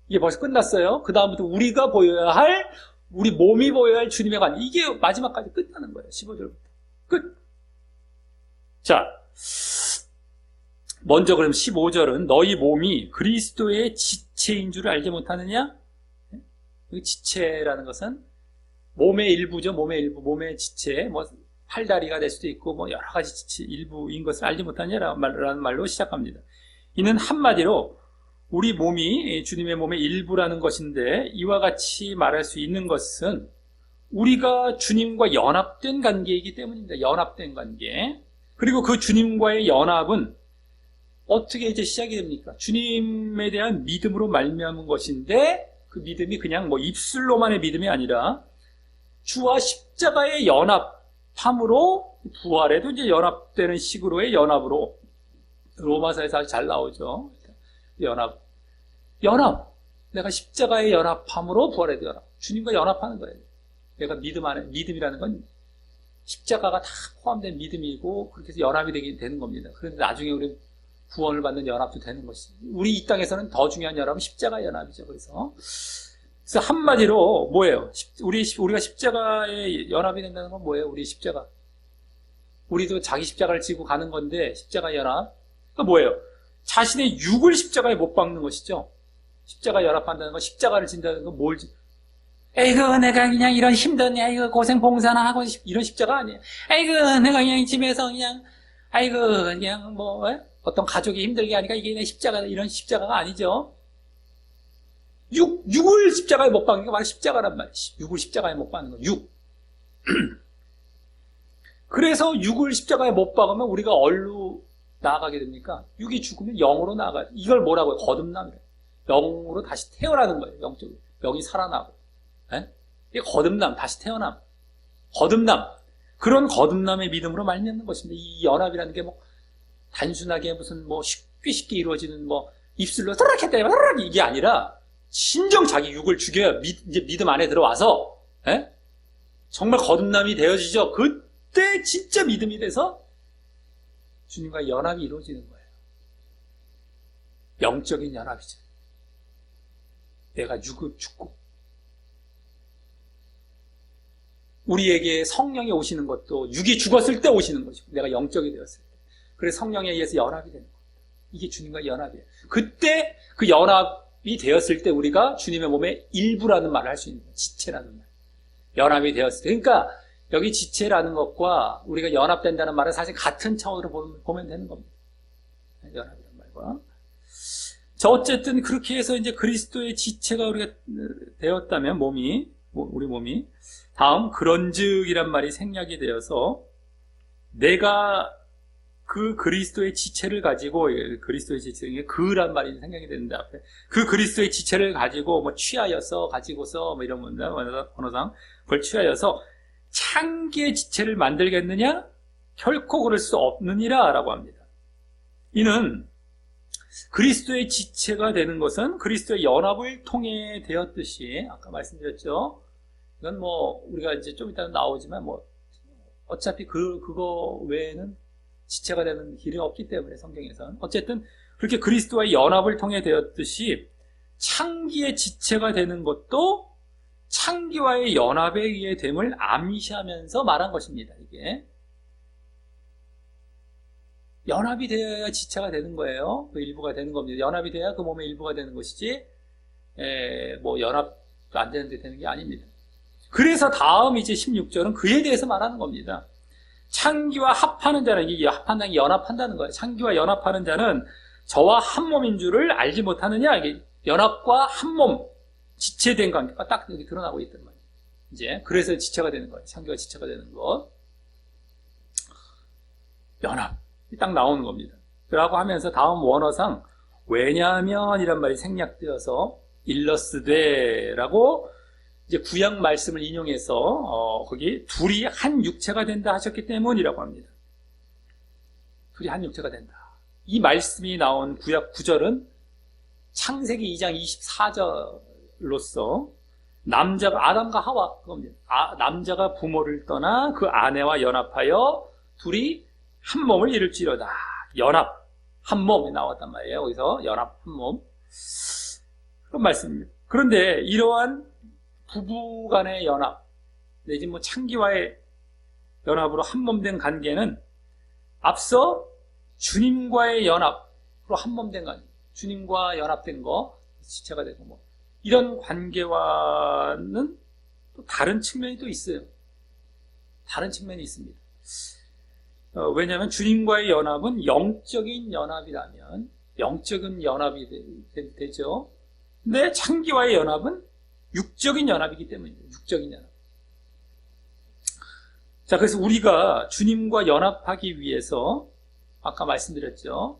이게 벌써 끝났어요. 그 다음부터 우리가 보여야 할, 우리 몸이 보여야 할 주님의 관계. 이게 마지막까지 끝나는 거예요. 15절부터. 끝. 자, 먼저 그럼 15절은 너희 몸이 그리스도의 지체인 줄 알지 못하느냐? 지체라는 것은 몸의 일부죠. 몸의 일부, 몸의 지체. 팔다리가 될 수도 있고, 여러 가지 지체 일부인 것을 알지 못하느냐라는 말로 시작합니다. 이는 한마디로 우리 몸이 주님의 몸의 일부라는 것인데, 이와 같이 말할 수 있는 것은 우리가 주님과 연합된 관계이기 때문입니다. 연합된 관계. 그리고 그 주님과의 연합은 어떻게 이제 시작이 됩니까? 주님에 대한 믿음으로 말미암은 것인데, 그 믿음이 그냥 입술로만의 믿음이 아니라 주와 십자가의 연합함으로, 부활에도 이제 연합되는 식으로의 연합으로, 로마서에서 아주 잘 나오죠. 연합. 내가 십자가의 연합함으로 부활에도 연합. 주님과 연합하는 거예요. 내가 믿음이라는 건 십자가가 다 포함된 믿음이고, 그렇게 해서 연합이 되는 겁니다. 그런데 나중에 우리 구원을 받는 연합도 되는 것이. 우리 이 땅에서는 더 중요한 연합은 십자가의 연합이죠. 그래서 한마디로 뭐예요? 우리가 십자가에 연합이 된다는 건 뭐예요? 우리 십자가. 우리도 자기 십자가를 지고 가는 건데, 십자가 연합. 그 뭐예요? 자신의 육을 십자가에 못 박는 것이죠. 십자가 연합한다는 건, 십자가를 진다는 건 뭘, 에이그, 내가 그냥 이런 힘든, 에이그, 고생 봉사나 하고, 이런 십자가 아니에요. 에이그, 내가 그냥 집에서 그냥, 아이고, 그냥 뭐, 어떤 가족이 힘들게 하니까 이게 내 십자가다, 이런 십자가가 아니죠. 육을 십자가에 못 박는 게 바로 십자가란 말이에요. 육을 십자가에 못 박는 거, 육. 그래서 육을 십자가에 못 박으면 우리가 어디로 나아가게 됩니까? 육이 죽으면 영으로 나아가요. 이걸 뭐라고 해요? 거듭남이래요. 영으로 다시 태어나는 거예요. 영적으로. 영이 살아나고. 이게 거듭남, 다시 태어남. 거듭남. 그런 거듭남의 믿음으로 말미암는 것입니다. 이 연합이라는 게 뭐 단순하게 무슨 뭐 쉽게 이루어지는 뭐 입술로 따라락 했다 이게 아니라 진정 자기 육을 죽여야 이제 믿음 안에 들어와서 정말 거듭남이 되어지죠. 그때 진짜 믿음이 돼서 주님과 연합이 이루어지는 거예요. 영적인 연합이죠. 내가 육을 죽고 우리에게 성령이 오시는 것도 육이 죽었을 때 오시는 것이고 내가 영적이 되었을 때 그래서 성령에 의해서 연합이 되는 겁니다. 이게 주님과 연합이에요. 그때 그 연합이 되었을 때 우리가 주님의 몸의 일부라는 말을 할 수 있는 거예요. 지체라는 말. 연합이 되었을 때. 그러니까 여기 지체라는 것과 우리가 연합된다는 말은 사실 같은 차원으로 보면 되는 겁니다. 연합이라는 말과. 자, 어쨌든 그렇게 해서 이제 그리스도의 지체가 우리가 되었다면 우리 몸이 다음 그런즉이란 말이 생략이 되어서 내가 그 그리스도의 지체를 가지고 그리스도의 지체 그란 말이 생각이 되는데 앞에 그 그리스도의 지체를 가지고 뭐 취하여서 가지고서 뭐 이런 언어상 그걸 취하여서 창기의 지체를 만들겠느냐? 결코 그럴 수 없느니라라고 합니다. 이는 그리스도의 지체가 되는 것은 그리스도의 연합을 통해 되었듯이 아까 말씀드렸죠. 이건 뭐 우리가 이제 좀 이따 나오지만 뭐 어차피 그거 외에는 지체가 되는 길이 없기 때문에 성경에서는 어쨌든 그렇게 그리스도와의 연합을 통해 되었듯이 창기의 지체가 되는 것도 창기와의 연합에 의해 됨을 암시하면서 말한 것입니다. 이게 연합이 되어야 지체가 되는 거예요. 그 일부가 되는 겁니다. 연합이 돼야 그 몸의 일부가 되는 것이지 뭐 연합도 안 되는데 되는 게 아닙니다. 그래서 다음 이제 16절은 그에 대해서 말하는 겁니다. 창기와 합하는 자는, 이게 합한다는 게 연합한다는 거예요. 창기와 연합하는 자는 저와 한 몸인 줄을 알지 못하느냐. 이게 연합과 한 몸, 지체된 관계가 딱 여기 드러나고 있단 말이에요. 이제 그래서 지체가 되는 거예요. 창기와 지체가 되는 것. 연합. 딱 나오는 겁니다. 라고 하면서 다음 원어상 왜냐하면 이란 말이 생략되어서 일러스되라고 이제 구약 말씀을 인용해서 거기 둘이 한 육체가 된다 하셨기 때문이라고 합니다. 둘이 한 육체가 된다. 이 말씀이 나온 구약 9절은 창세기 2장 24절로서 남자가 아담과 하와 그겁니다. 남자가 부모를 떠나 그 아내와 연합하여 둘이 한 몸을 이룰지로다. 연합 한 몸이 나왔단 말이에요. 거기서 연합 한 몸 그런 말씀입니다. 그런데 이러한 부부 간의 연합, 내지 뭐 창기와의 연합으로 한 몸 된 관계는 앞서 주님과의 연합으로 한 몸 된 관계, 주님과 연합된 거, 지체가 되고 뭐 이런 관계와는 또 다른 측면이 또 있어요. 다른 측면이 있습니다. 왜냐하면 주님과의 연합은 영적인 연합이라면 영적인 연합이 되죠. 근데 창기와의 연합은 육적인 연합이기 때문입니다. 육적인 연합. 자, 그래서 우리가 주님과 연합하기 위해서 아까 말씀드렸죠.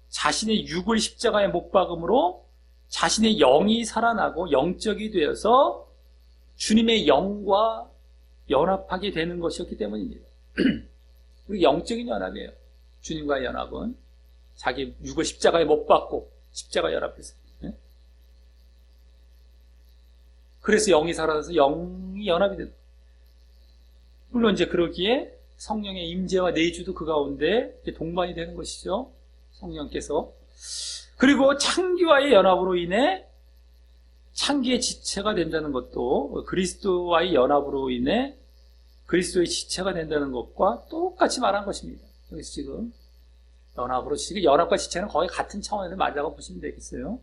자신의 육을 십자가에 못 박음으로 자신의 영이 살아나고 영적이 되어서 주님의 영과 연합하게 되는 것이었기 때문입니다. 우리 영적인 연합이에요. 주님과의 연합은 자기 육을 십자가에 못 박고 십자가 연합해서. 그래서 영이 살아나서 영이 연합이 된다. 물론 이제 그러기에 성령의 임재와 내주도 그 가운데 동반이 되는 것이죠. 성령께서. 그리고 창기와의 연합으로 인해 창기의 지체가 된다는 것도 그리스도와의 연합으로 인해 그리스도의 지체가 된다는 것과 똑같이 말한 것입니다. 여기서 지금 연합으로 연합과 지체는 거의 같은 차원의 말이라고 보시면 되겠어요.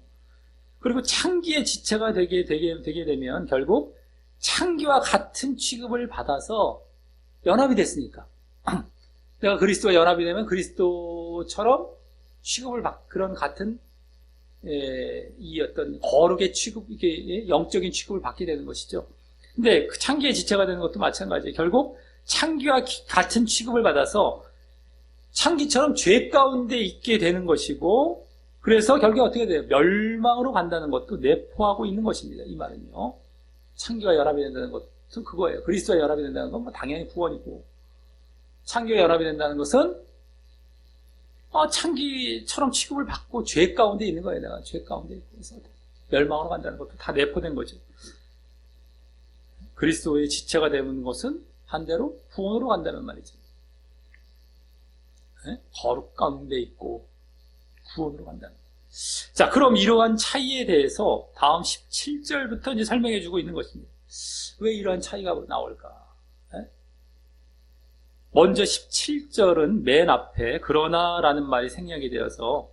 그리고 창기의 지체가 되게 되면 결국 창기와 같은 취급을 받아서 연합이 됐으니까 내가 그리스도와 연합이 되면 그리스도처럼 취급을 그런 같은 이 어떤 거룩의 취급, 이게 영적인 취급을 받게 되는 것이죠. 근데 그 창기의 지체가 되는 것도 마찬가지예요. 결국 창기와 같은 취급을 받아서 창기처럼 죄 가운데 있게 되는 것이고, 그래서 결국 어떻게 돼요? 멸망으로 간다는 것도 내포하고 있는 것입니다. 이 말은요. 창기와 연합이 된다는 것은 그거예요. 그리스도와 연합이 된다는 건 뭐 당연히 구원이고, 창기와 연합이 된다는 것은 창기처럼 취급을 받고 죄 가운데 있는 거예요. 내가 죄 가운데 있고 그래서 멸망으로 간다는 것도 다 내포된 거죠. 그리스도의 지체가 되는 것은 반대로 구원으로 간다는 말이죠. 네? 거룩 가운데 있고 구원으로 간다는. 자, 그럼 이러한 차이에 대해서 다음 17절부터 이제 설명해 주고 있는 것입니다. 왜 이러한 차이가 나올까? 네? 먼저 17절은 맨 앞에 그러나라는 말이 생략이 되어서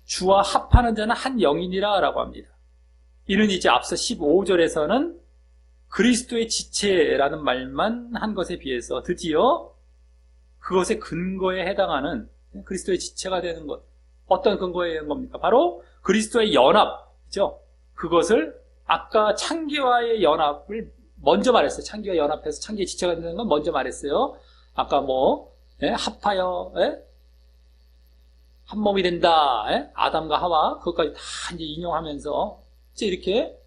주와 합하는 자는 한 영이니라 라고 합니다. 이는 이제 앞서 15절에서는 그리스도의 지체라는 말만 한 것에 비해서 드디어 그것의 근거에 해당하는 그리스도의 지체가 되는 것, 어떤 근거에 의한 겁니까? 바로 그리스도의 연합이죠. 그것을 아까 창기와의 연합을 먼저 말했어요. 창기와 연합해서 창기의 지체가 되는 건 먼저 말했어요. 아까 합하여 한 몸이 된다. 아담과 하와 그것까지 다 이제 인용하면서 이제 이렇게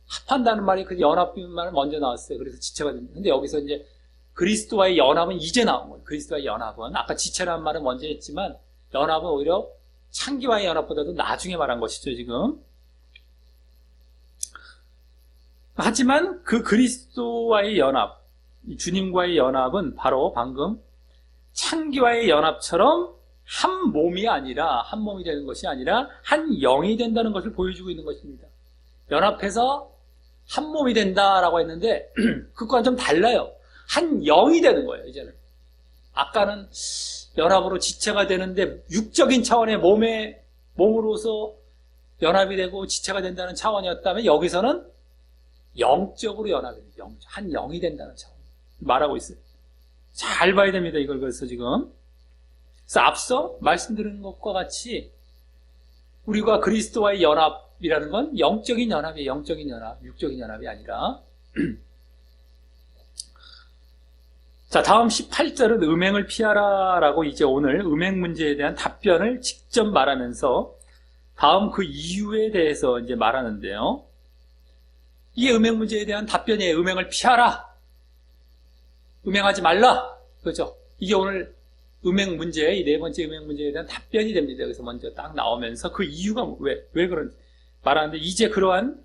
합한다는 말이 그 연합이라는 말을 먼저 나왔어요. 그래서 지체가 됩니다. 근데 여기서 이제 그리스도와의 연합은 이제 나온 거예요. 그리스도와의 연합은 아까 지체라는 말은 먼저 했지만 연합은 오히려 창기와의 연합보다도 나중에 말한 것이죠, 지금. 하지만 그 그리스도와의 연합, 주님과의 연합은 바로 방금 창기와의 연합처럼 한 몸이 아니라, 한 몸이 되는 것이 아니라 한 영이 된다는 것을 보여주고 있는 것입니다. 연합해서 한 몸이 된다라고 했는데 그것과는 좀 달라요. 한 영이 되는 거예요, 이제는. 아까는 연합으로 지체가 되는데 육적인 차원의 몸으로서 연합이 되고 지체가 된다는 차원이었다면 여기서는 영적으로 연합이 돼요. 한 영이 된다는 차원 말하고 있어요. 잘 봐야 됩니다. 이걸 그래서 지금. 그래서 앞서 말씀드린 것과 같이 우리가 그리스도와의 연합이라는 건 영적인 연합이에요. 영적인 연합, 육적인 연합이 아니라. 자, 다음 18절은 음행을 피하라라고 이제 오늘 음행 문제에 대한 답변을 직접 말하면서 다음 그 이유에 대해서 이제 말하는데요. 이 음행 문제에 대한 답변이에요. 음행을 피하라. 음행하지 말라. 그렇죠? 이게 오늘 음행 문제, 이 네 번째 음행 문제에 대한 답변이 됩니다. 그래서 먼저 딱 나오면서 그 이유가 왜 그런지 말하는데 이제 그러한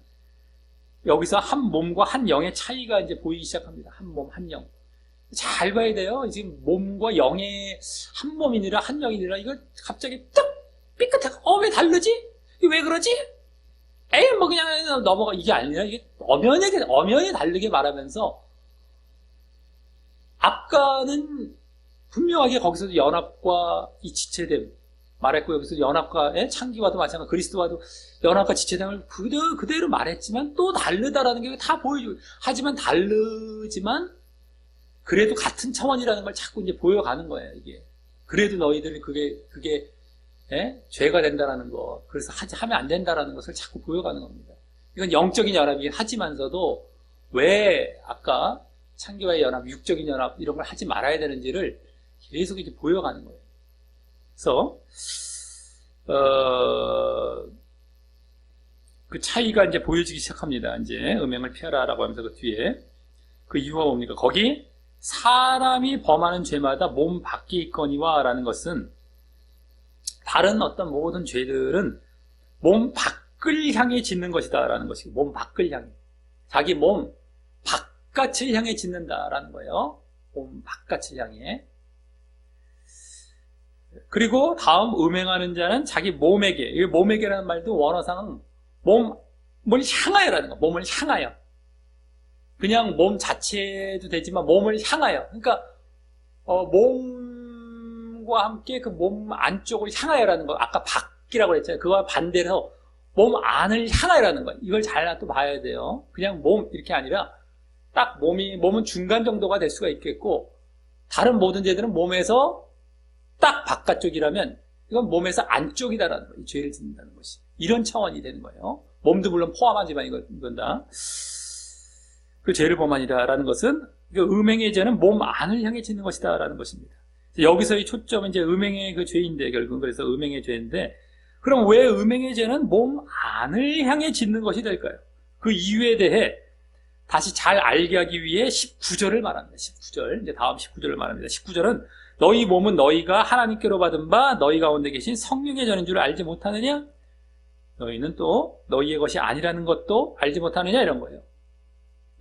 여기서 한 몸과 한 영의 차이가 이제 보이기 시작합니다. 한 몸, 한 영. 잘 봐야 돼요. 지금 몸과 영의 한 몸이니라 한 영이니라 이거 갑자기 딱 삐끗하고 왜 다르지? 왜 그러지? 에이 뭐 그냥 넘어가 이게 아니라 이게 엄연히 다르게 말하면서 아까는 분명하게 거기서도 연합과 이 지체됨 말했고 여기서 연합과 창기와도 마찬가지 그리스도와도 연합과 지체됨을 그대로 말했지만 또 다르다라는 게 다 보여주고 하지만 다르지만 그래도 같은 차원이라는 걸 자꾸 이제 보여가는 거예요, 이게. 그래도 너희들이 그게, 죄가 된다라는 거. 그래서 하면 안 된다라는 것을 자꾸 보여가는 겁니다. 이건 영적인 연합이긴 하지만서도 왜 아까 창기와의 연합, 육적인 연합, 이런 걸 하지 말아야 되는지를 계속 이제 보여가는 거예요. 그래서, 그 차이가 이제 보여지기 시작합니다. 이제 음행을 피하라라고 하면서 그 뒤에. 그 이유가 뭡니까? 거기 사람이 범하는 죄마다 몸 밖에 있거니와 라는 것은 다른 어떤 모든 죄들은 몸 밖을 향해 짓는 것이다 라는 것이고 몸 밖을 향해 자기 몸 바깥을 향해 짓는다 라는 거예요. 몸 바깥을 향해. 그리고 다음 음행하는 자는 자기 몸에게, 이 몸에게라는 말도 원어상은 몸을 향하여라는 거. 몸을 향하여. 그냥 몸 자체도 되지만 몸을 향하여. 그러니까 몸 성령과 함께 그 몸 안쪽을 향하여라는 거, 아까 밖이라고 그랬잖아요. 그와 반대로 몸 안을 향하여라는 거. 이걸 잘 또 봐야 돼요. 그냥 몸 이렇게 아니라 딱 몸은 중간 정도가 될 수가 있겠고, 다른 모든 죄들은 몸에서 딱 바깥쪽이라면 이건 몸에서 안쪽이다라는 거예요. 죄를 짓는다는 것이. 이런 차원이 되는 거예요. 몸도 물론 포함하지만 이건 다. 그 죄를 범하니라라는 것은 그 음행의 죄는 몸 안을 향해 짓는 것이다라는 것입니다. 여기서의 초점은 이제 음행의 그 죄인데, 결국은 그래서 음행의 죄인데, 그럼 왜 음행의 죄는 몸 안을 향해 짓는 것이 될까요? 그 이유에 대해 다시 잘 알게 하기 위해 19절을 말합니다. 19절. 이제 다음 19절을 말합니다. 19절은 너희 몸은 너희가 하나님께로 받은 바 너희 가운데 계신 성령의 전인 줄 알지 못하느냐? 너희는 또 너희의 것이 아니라는 것도 알지 못하느냐? 이런 거예요.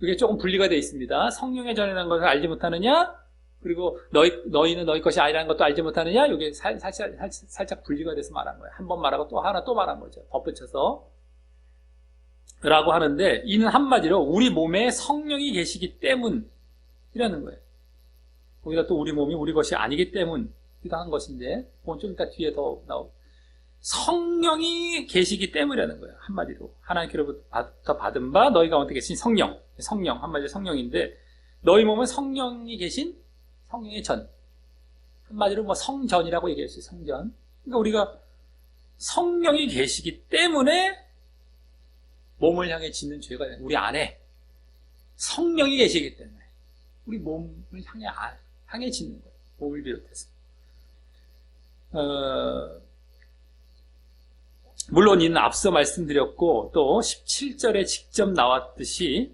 이게 조금 분리가 되어 있습니다. 성령의 전이라는 것을 알지 못하느냐? 그리고 너희는 너희 것이 아니라는 것도 알지 못하느냐? 이게 살짝 분리가 돼서 말한 거예요. 한 번 말하고 또 하나 또 말한 거죠. 덧붙여서. 라고 하는데, 이는 한마디로 우리 몸에 성령이 계시기 때문이라는 거예요. 거기다 또 우리 몸이 우리 것이 아니기 때문이기도 한 것인데, 그건 좀 이따 뒤에 더 나오고. 성령이 계시기 때문이라는 거예요. 한마디로. 하나님께로부터 받은 바 너희 가운데 계신 성령. 한마디로 성령인데, 너희 몸은 성령이 계신 성령의 전. 한마디로 뭐 성전이라고 얘기했어요. 성전. 그러니까 우리가 성령이 계시기 때문에 몸을 향해 짓는 죄가 우리 안에 성령이 계시기 때문에 우리 몸을 향해 짓는 거예요. 몸을 비롯해서. 물론 이는 앞서 말씀드렸고 또 17절에 직접 나왔듯이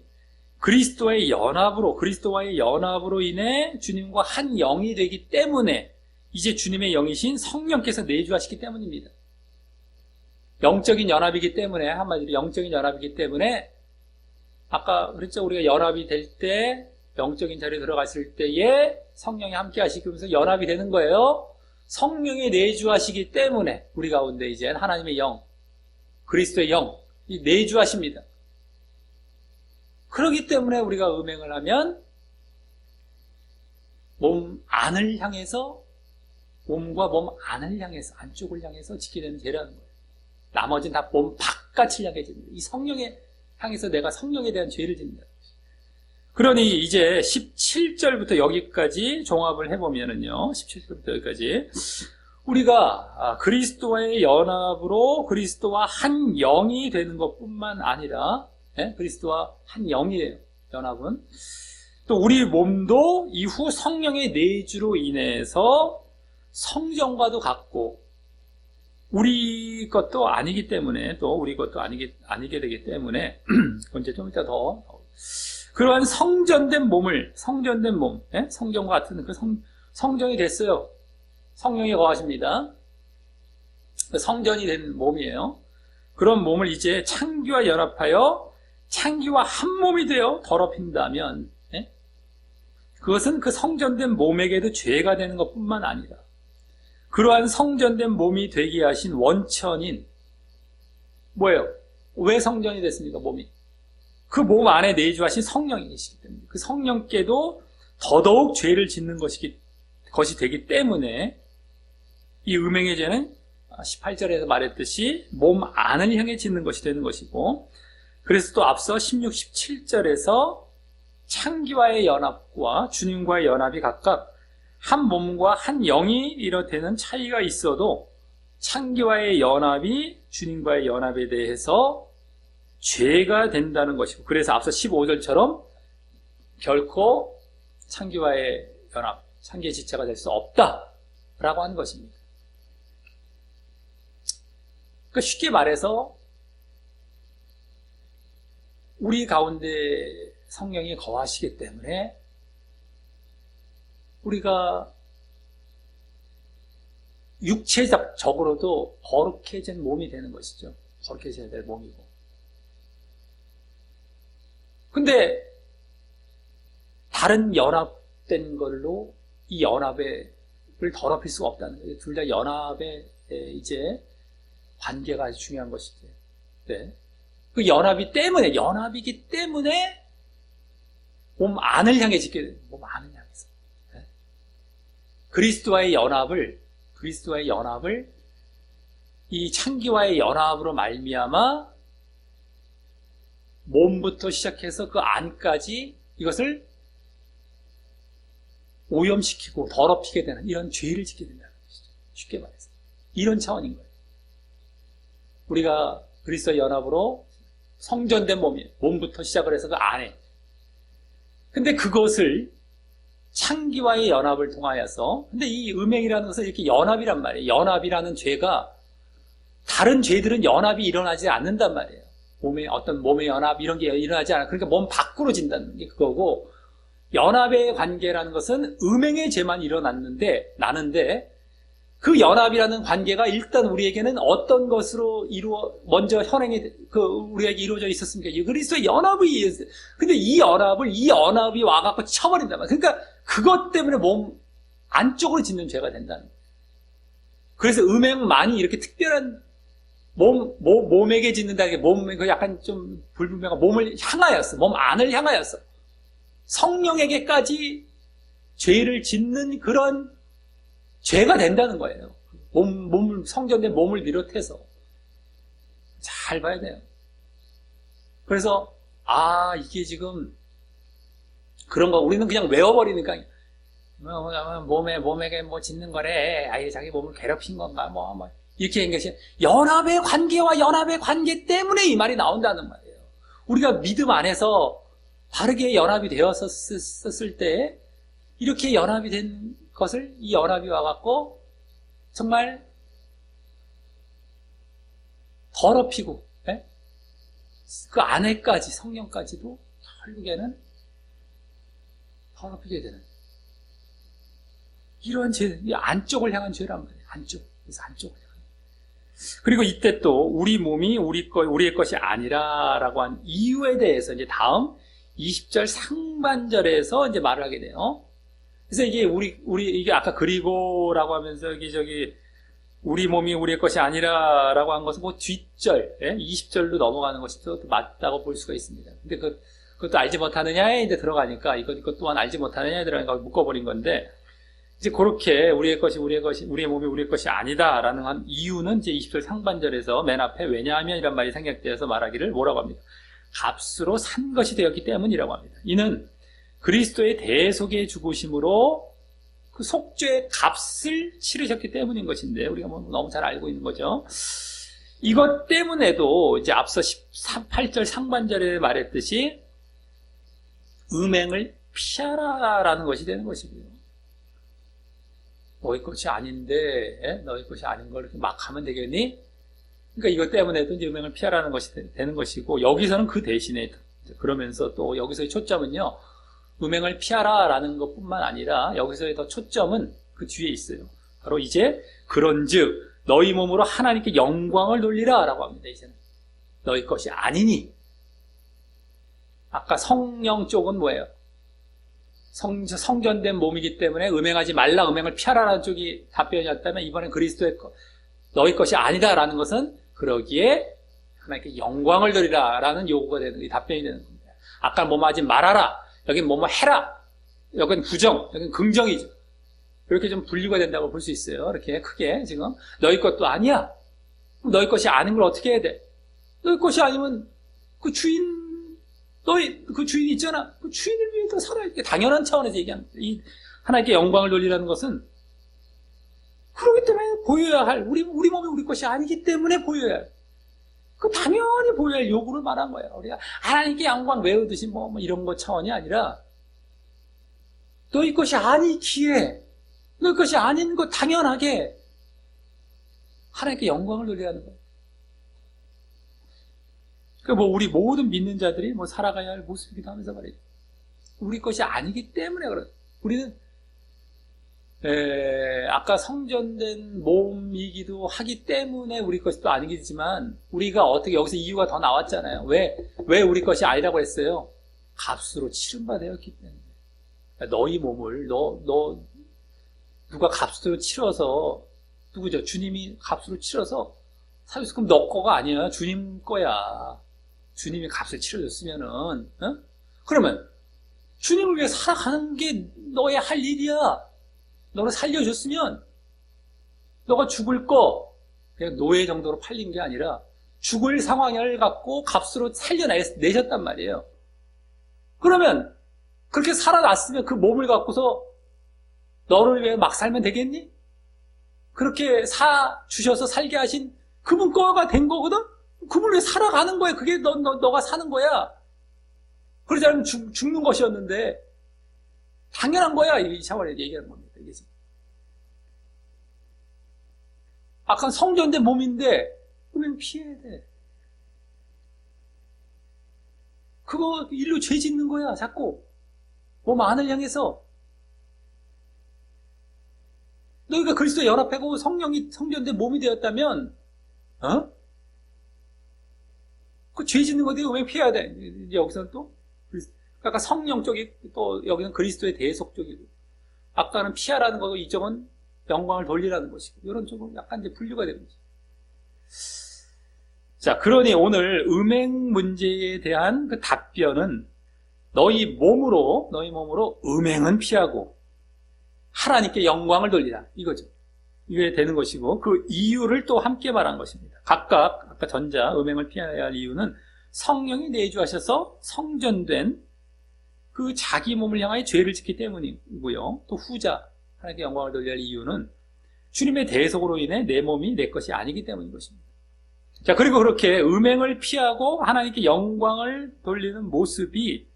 그리스도와의 연합으로 인해 주님과 한 영이 되기 때문에 이제 주님의 영이신 성령께서 내주하시기 때문입니다. 영적인 연합이기 때문에, 한마디로 영적인 연합이기 때문에, 아까 그랬죠. 우리가 연합이 될 때, 영적인 자리에 들어갔을 때에 성령이 함께 하시면서 연합이 되는 거예요. 성령이 내주하시기 때문에 우리 가운데 이제 하나님의 영, 그리스도의 영이 내주하십니다. 그렇기 때문에 우리가 음행을 하면 몸 안을 향해서, 몸과 몸 안을 향해서, 안쪽을 향해서 짓게 되는 죄라는 거예요. 나머지는 다 몸 바깥을 향해 짓는다. 이 성령에 향해서 내가 성령에 대한 죄를 짓는다. 그러니 이제 17절부터 여기까지 종합을 해보면은요, 17절부터 여기까지 우리가 그리스도와의 연합으로 그리스도와 한 영이 되는 것뿐만 아니라, 그리스도와 한 영이에요. 연합은 또 우리 몸도 이후 성령의 내주로 인해서 성전과도 같고 우리 것도 아니기 때문에, 또 우리 것도 아니게 되기 때문에 언제 좀 이따 더 그러한 성전된 몸, 성전과 같은 그 성전이 됐어요. 성령이 거하십니다. 성전이 된 몸이에요. 그런 몸을 이제 창기와 연합하여 창기와 한 몸이 되어 더럽힌다면, 그것은 그 성전된 몸에게도 죄가 되는 것뿐만 아니라 그러한 성전된 몸이 되게 하신 원천인 뭐예요? 왜 성전이 됐습니까? 몸이. 그 몸 안에 내주하신 성령이 계시기 때문에 그 성령께도 더더욱 죄를 짓는 것이 되기 때문에 이 음행의 죄는 18절에서 말했듯이 몸 안을 향해 짓는 것이 되는 것이고, 그래서 또 앞서 16, 17절에서 창기와의 연합과 주님과의 연합이 각각 한 몸과 한 영이 이렇다는 차이가 있어도 창기와의 연합이 주님과의 연합에 대해서 죄가 된다는 것이고, 그래서 앞서 15절처럼 결코 창기와의 연합, 창기의 지체가 될 수 없다라고 하는 것입니다. 그러니까 쉽게 말해서 우리 가운데 성령이 거하시기 때문에 우리가 육체적으로도 거룩해진 몸이 되는 것이죠. 거룩해져야 될 몸이고. 근데 다른 연합된 걸로 이 연합을 더럽힐 수가 없다는 거예요. 둘 다 연합의 이제 관계가 아주 중요한 것이죠. 네. 그 연합이기 때문에 몸 안을 향해 짓게 됩니다. 몸 안을 향해서. 네. 그리스도와의 연합을 이 창기와의 연합으로 말미암아 몸부터 시작해서 그 안까지 이것을 오염시키고 더럽히게 되는 이런 죄를 짓게 된다는 것이죠. 쉽게 말해서 이런 차원인 거예요. 우리가 그리스도의 연합으로 성전된 몸부터 시작을 해서 그 안에, 근데 그것을 창기와의 연합을 통하여서, 근데 이 음행이라는 것은 이렇게 연합이란 말이에요. 연합이라는 죄가, 다른 죄들은 연합이 일어나지 않는단 말이에요. 몸의 연합 이런 게 일어나지 않아. 그러니까 몸 밖으로 진다는 게 그거고, 연합의 관계라는 것은 음행의 죄만 나는데 그 연합이라는 관계가 일단 우리에게는 어떤 것으로 먼저 우리에게 이루어져 있었습니까? 그리스도의 연합이, 근데 이 연합이 와갖고 쳐버린단 말이에요. 그러니까 그것 때문에 몸 안쪽으로 짓는 죄가 된다는 거예요. 그래서 음행만이 이렇게 특별한 몸에게 짓는다, 그 약간 좀 불분명한 몸을 향하였어. 몸 안을 향하였어. 성령에게까지 죄를 짓는 그런 죄가 된다는 거예요. 성전된 몸을 비롯해서. 잘 봐야 돼요. 그래서, 이게 지금, 그런 거, 우리는 그냥 외워버리니까, 몸에게 짓는 거래. 자기 몸을 괴롭힌 건가, 이렇게 한 것이, 연합의 관계 때문에 이 말이 나온다는 말이에요. 우리가 믿음 안에서 바르게 연합이 되었었을 때, 이렇게 연합이 된 것을, 이 연합이 와갖고 정말 더럽히고, 그 안에까지, 성령까지도 결국에는 더럽히게 되는 이런 죄, 이 안쪽을 향한 죄란 말이에요. 그래서 안쪽을 향한. 그리고 이때 또 우리 몸이 우리의 것이 아니라라고 한 이유에 대해서 이제 다음 20절 상반절에서 이제 말을 하게 돼요. 그래서 이게 이게 아까 그리고라고 하면서 우리 몸이 우리의 것이 아니라라고 한 것은 뒷절, 20절로 넘어가는 것이 또 맞다고 볼 수가 있습니다. 근데 그것도 알지 못하느냐에 이제 들어가니까 이것 또한 알지 못하느냐에 들어가니까 묶어버린 건데, 이제 그렇게 우리의 몸이 우리의 것이 아니다라는 한 이유는 이제 20절 상반절에서 맨 앞에 왜냐하면이란 말이 생략되어서 말하기를 뭐라고 합니까? 값으로 산 것이 되었기 때문이라고 합니다. 이는 그리스도의 대속의 죽으심으로 그 속죄의 값을 치르셨기 때문인 것인데, 우리가 너무 잘 알고 있는 거죠. 이것 때문에도 이제 앞서 18절 상반절에 말했듯이 음행을 피하라라는 것이 되는 것이고요. 너희 것이 아닌데, 너희 것이 아닌 걸 이렇게 막 하면 되겠니? 그러니까 이것 때문에도 이제 음행을 피하라는 것이 되는 것이고, 여기서는 그 대신에, 그러면서 또 여기서의 초점은요, 음행을 피하라라는 것뿐만 아니라 여기서의 더 초점은 그 뒤에 있어요. 바로 이제 그런즉 너희 몸으로 하나님께 영광을 돌리라라고 합니다. 이제는 너희 것이 아니니. 아까 성령 쪽은 뭐예요? 성전된 몸이기 때문에 음행하지 말라, 음행을 피하라라는 쪽이 답변이었다면, 이번엔 그리스도의 너희 것이 아니다라는 것은 그러기에 하나님께 영광을 돌리라라는 요구가 되는, 답변이 되는 겁니다. 아까 뭐하지 말아라, 여긴 뭐뭐 해라, 여긴 부정, 여긴 긍정이죠. 이렇게 좀 분리가 된다고 볼 수 있어요. 이렇게 크게 지금 너희 것도 아니야. 너희 것이 아닌 걸 어떻게 해야 돼? 너희 것이 아니면 그 주인 있잖아. 그 주인을 위해 더 살아야 돼. 당연한 차원에서 얘기합니다. 이 하나님께 영광을 돌리라는 것은 그렇기 때문에 보여야 할, 우리 몸이 우리 것이 아니기 때문에 보여야 할, 당연히 보여야 할 요구를 말한 거예요. 우리가 하나님께 영광 외우듯이 뭐 이런 거 차원이 아니라, 너희 것이 아니기에, 너희 것이 아닌 거 당연하게 하나님께 영광을 돌리라는 거예요. 우리 모든 믿는 자들이 살아가야 할 모습이기도 하면서 말이죠. 우리 것이 아니기 때문에 그래요. 우리는 아까 성전된 몸이기도 하기 때문에 우리 것이 또 아니겠지만, 우리가 어떻게, 여기서 이유가 더 나왔잖아요. 왜 우리 것이 아니라고 했어요? 값으로 치른바 되었기 때문에. 너희 몸을 누가 값으로 치러서, 누구죠? 주님이 값으로 치러서 사줬어. 그럼 너 거가 아니야. 주님 거야. 주님이 값을 치러줬으면은, 그러면 주님을 위해 살아가는 게 너의 할 일이야. 너를 살려줬으면 너가 죽을 거 그냥 노예 정도로 팔린 게 아니라 죽을 상황을 갖고 값으로 살려내셨단 말이에요. 그러면 그렇게 살아났으면 그 몸을 갖고서 너를 위해 막 살면 되겠니? 그렇게 주셔서 살게 하신 그분 거가 된 거거든? 그분 위해 살아가는 거야. 그게 너가 사는 거야. 그러지 않으면 죽는 것이었는데 당연한 거야. 이 차원에서 얘기하는 겁니다. 이게 지금. 아까 성전된 몸인데 그러면 피해야 돼. 그거 일로 죄 짓는 거야. 자꾸 몸 안을 향해서. 너희가 그리스도에 연합하고 성령이 성전된 몸이 되었다면 그 죄 짓는 건데 왜 피해야 돼? 이제 여기서는 또 아까 성령 쪽이 또 여기는 그리스도의 대속 쪽이고 아까는 피하라는 거고 이쪽은 영광을 돌리라는 것이고 이런 쪽은 약간 이제 분류가 되는 거죠. 자, 그러니 오늘 음행 문제에 대한 그 답변은 너희 몸으로 음행은 피하고 하나님께 영광을 돌리라 이거죠. 이게 되는 것이고 그 이유를 또 함께 말한 것입니다. 각각 아까 전자 음행을 피해야 할 이유는 성령이 내주하셔서 성전된 그 자기 몸을 향하여 죄를 짓기 때문이고요. 또 후자 하나님께 영광을 돌려야 할 이유는 주님의 대속으로 인해 내 몸이 내 것이 아니기 때문인 것입니다. 자, 그리고 그렇게 음행을 피하고 하나님께 영광을 돌리는 모습이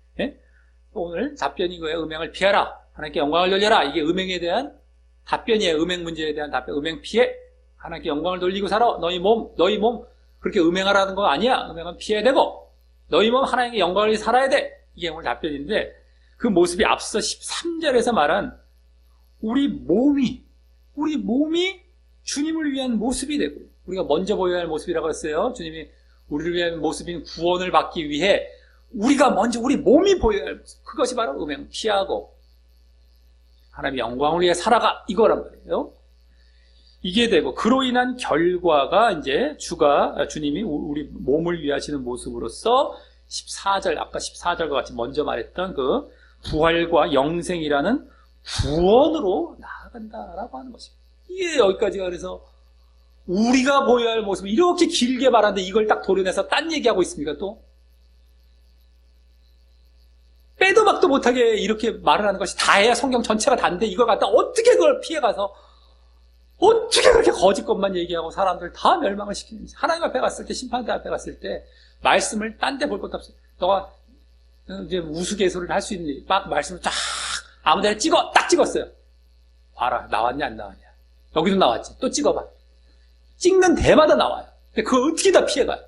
오늘 답변이 이거예요. 음행을 피하라. 하나님께 영광을 돌려라. 이게 음행에 대한 답변이에요. 음행 문제에 대한 답변. 음행 피해. 하나님께 영광을 돌리고 살아. 너희 몸 그렇게 음행하라는 거 아니야. 음행은 피해야 되고 너희 몸 하나님께 영광을 살아야 돼. 이게 오늘 답변인데 그 모습이 앞서 13절에서 말한 우리 몸이 주님을 위한 모습이 되고 우리가 먼저 보여야 할 모습이라고 했어요. 주님이 우리를 위한 모습인 구원을 받기 위해 우리가 먼저 우리 몸이 보여야 할 모습. 그것이 바로 음행 피하고 하나님의 영광을 위해 살아가 이거란 말이에요. 이게 되고 그로 인한 결과가 이제 주님이 우리 몸을 위하시는 모습으로서 14절 아까 14절과 같이 먼저 말했던 그 부활과 영생이라는 구원으로 나아간다라고 하는 것입니다. 이게 여기까지가 그래서 우리가 보여야 할 모습을 이렇게 길게 말하는데 이걸 딱 도려내서 딴 얘기하고 있습니까 또? 빼도 박도 못하게 이렇게 말을 하는 것이 다해야 성경 전체가 다인데 이걸 갖다 어떻게 그걸 피해가서 어떻게 그렇게 거짓 것만 얘기하고 사람들 다 멸망을 시키는지. 하나님 앞에 갔을 때 심판대 앞에 갔을 때 말씀을 딴 데 볼 것도 없어요. 너가 이제 우스갯소리를 할 수 있는 막 말씀을 쫙 아무 데나 딱 찍었어요. 봐라 나왔냐 안 나왔냐. 여기도 나왔지. 또 찍어봐. 찍는 데마다 나와요. 근데 그걸 어떻게 다 피해가요?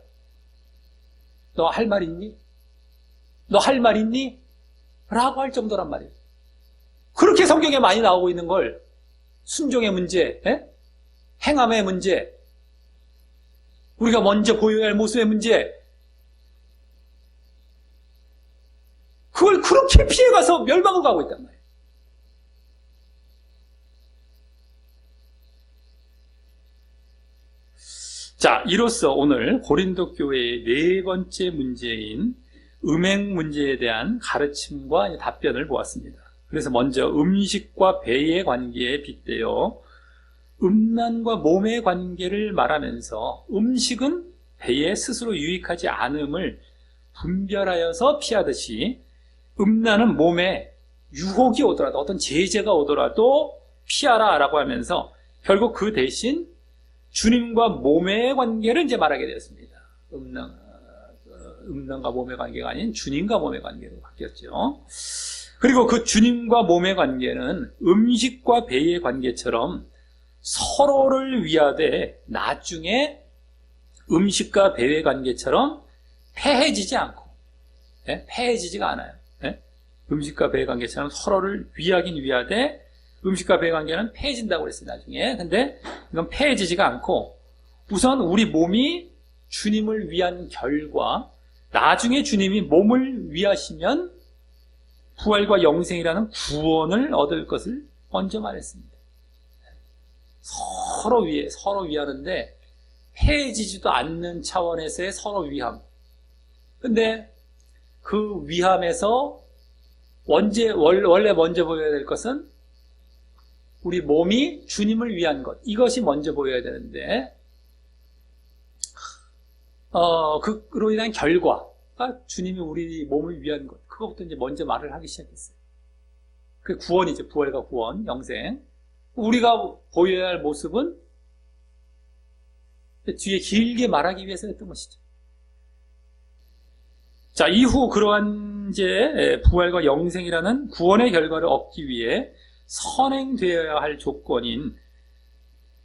너 할 말 있니? 너 할 말 있니? 라고 할 정도란 말이에요. 그렇게 성경에 많이 나오고 있는 걸 순종의 문제, 행함의 문제, 우리가 먼저 보여야 할 모습의 문제, 그걸 그렇게 피해가서 멸망을 가고 있단 말이에요. 자, 이로써 오늘 고린도 교회의 네 번째 문제인 음행 문제에 대한 가르침과 답변을 보았습니다. 그래서 먼저 음식과 배의 관계에 빗대어 음란과 몸의 관계를 말하면서 음식은 배에 스스로 유익하지 않음을 분별하여서 피하듯이 음란은 몸에 유혹이 오더라도 어떤 제재가 오더라도 피하라라고 하면서 결국 그 대신 주님과 몸의 관계를 이제 말하게 되었습니다. 음란과 몸의 관계가 아닌 주님과 몸의 관계로 바뀌었죠. 그리고 그 주님과 몸의 관계는 음식과 배의 관계처럼 서로를 위하되 나중에 음식과 배의 관계처럼 폐해지지 않고 폐해지지가 않아요. 음식과 배의 관계처럼 서로를 위하긴 위하되 음식과 배의 관계는 폐해진다고 그랬어요. 나중에. 근데 이건 폐해지지가 않고 우선 우리 몸이 주님을 위한 결과 나중에 주님이 몸을 위하시면 부활과 영생이라는 구원을 얻을 것을 먼저 말했습니다. 서로 위하는데 폐해지지도 않는 차원에서의 서로 위함. 근데 그 위함에서 원래 먼저 보여야 될 것은 우리 몸이 주님을 위한 것, 이것이 먼저 보여야 되는데, 그로 인한 결과가 주님이 우리 몸을 위한 것, 그것부터 이제 먼저 말을 하기 시작했어요. 그 구원이죠. 부활과 구원, 영생. 우리가 보여야 할 모습은 뒤에 길게 말하기 위해서 했던 것이죠. 자, 이후 그러한 이제 부활과 영생이라는 구원의 결과를 얻기 위해 선행되어야 할 조건인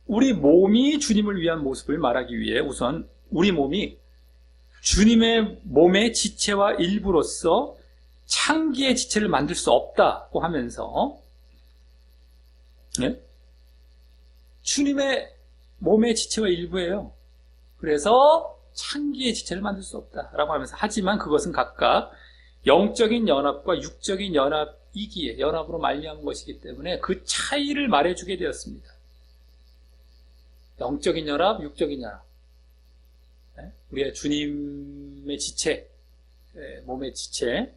우리 몸이 주님을 위한 모습을 말하기 위해 우선 우리 몸이 주님의 몸의 지체와 일부로서 창기의 지체를 만들 수 없다고 하면서, 네? 주님의 몸의 지체와 일부예요. 그래서 창기의 지체를 만들 수 없다라고 하면서, 하지만 그것은 각각 영적인 연합과 육적인 연합이기에 연합으로 말미암은 것이기 때문에 그 차이를 말해주게 되었습니다. 영적인 연합, 육적인 연합. 네? 우리의 주님의 지체, 몸의 지체,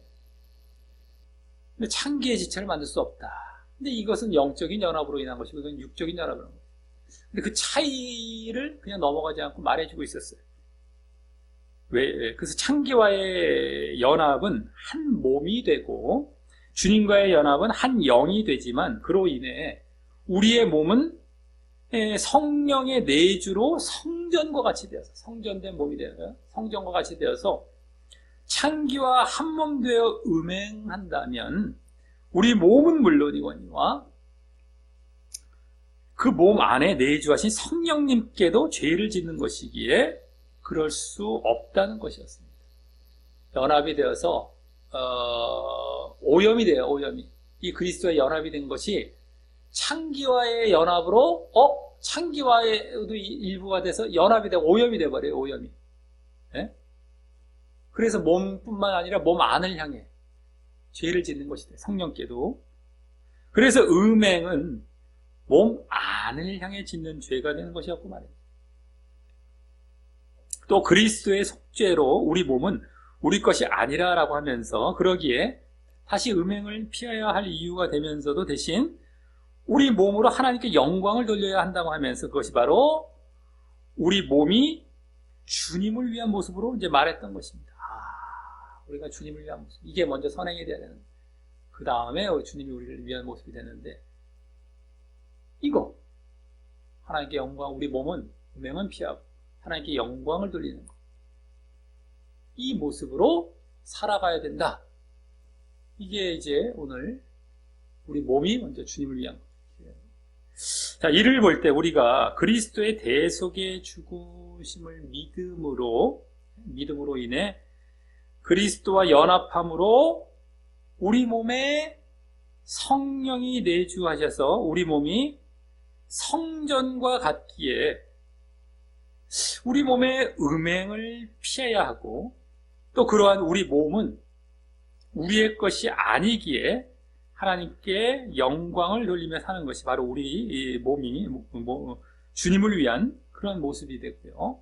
근데 창기의 지체를 만들 수 없다. 근데 이것은 영적인 연합으로 인한 것이고 이건 육적인 연합으로. 근데 그 차이를 그냥 넘어가지 않고 말해주고 있었어요. 왜? 그래서 창기와의 연합은 한 몸이 되고 주님과의 연합은 한 영이 되지만 그로 인해 우리의 몸은 성령의 내주로 성전과 같이 되어서, 성전된 몸이 되어서, 성전과 같이 되어서 창기와 한 몸 되어 음행한다면 우리 몸은 물론이거니와 그 몸 안에 내주하신 성령님께도 죄를 짓는 것이기에 그럴 수 없다는 것이었습니다. 연합이 되어서 오염이 돼요. 오염이. 이 그리스도의 연합이 된 것이 창기와의 연합으로 창기와의도 일부가 돼서 연합이 되고 오염이 돼버려요. 오염이. 네? 그래서 몸뿐만 아니라 몸 안을 향해 죄를 짓는 것이 돼요. 성령께도. 그래서 음행은 몸 안을 향해 짓는 죄가 되는 것이었고 말입니다. 또 그리스도의 속죄로 우리 몸은 우리 것이 아니라라고 하면서 그러기에 다시 음행을 피해야 할 이유가 되면서도 대신 우리 몸으로 하나님께 영광을 돌려야 한다고 하면서 그것이 바로 우리 몸이 주님을 위한 모습으로 이제 말했던 것입니다. 우리가 주님을 위한 모습. 이게 먼저 선행이 돼야 되는. 그 다음에 주님이 우리를 위한 모습이 되는데, 이거. 하나님께 영광, 우리 몸은 음행은 피하고, 하나님께 영광을 돌리는 것. 이 모습으로 살아가야 된다. 이게 이제 오늘 우리 몸이 먼저 주님을 위한 것. 자, 이를 볼 때 우리가 그리스도의 대속의 죽으심을 믿음으로 인해 그리스도와 연합함으로 우리 몸에 성령이 내주하셔서 우리 몸이 성전과 같기에 우리 몸의 음행을 피해야 하고 또 그러한 우리 몸은 우리의 것이 아니기에 하나님께 영광을 돌리며 사는 것이 바로 우리 몸이 주님을 위한 그런 모습이 되고요.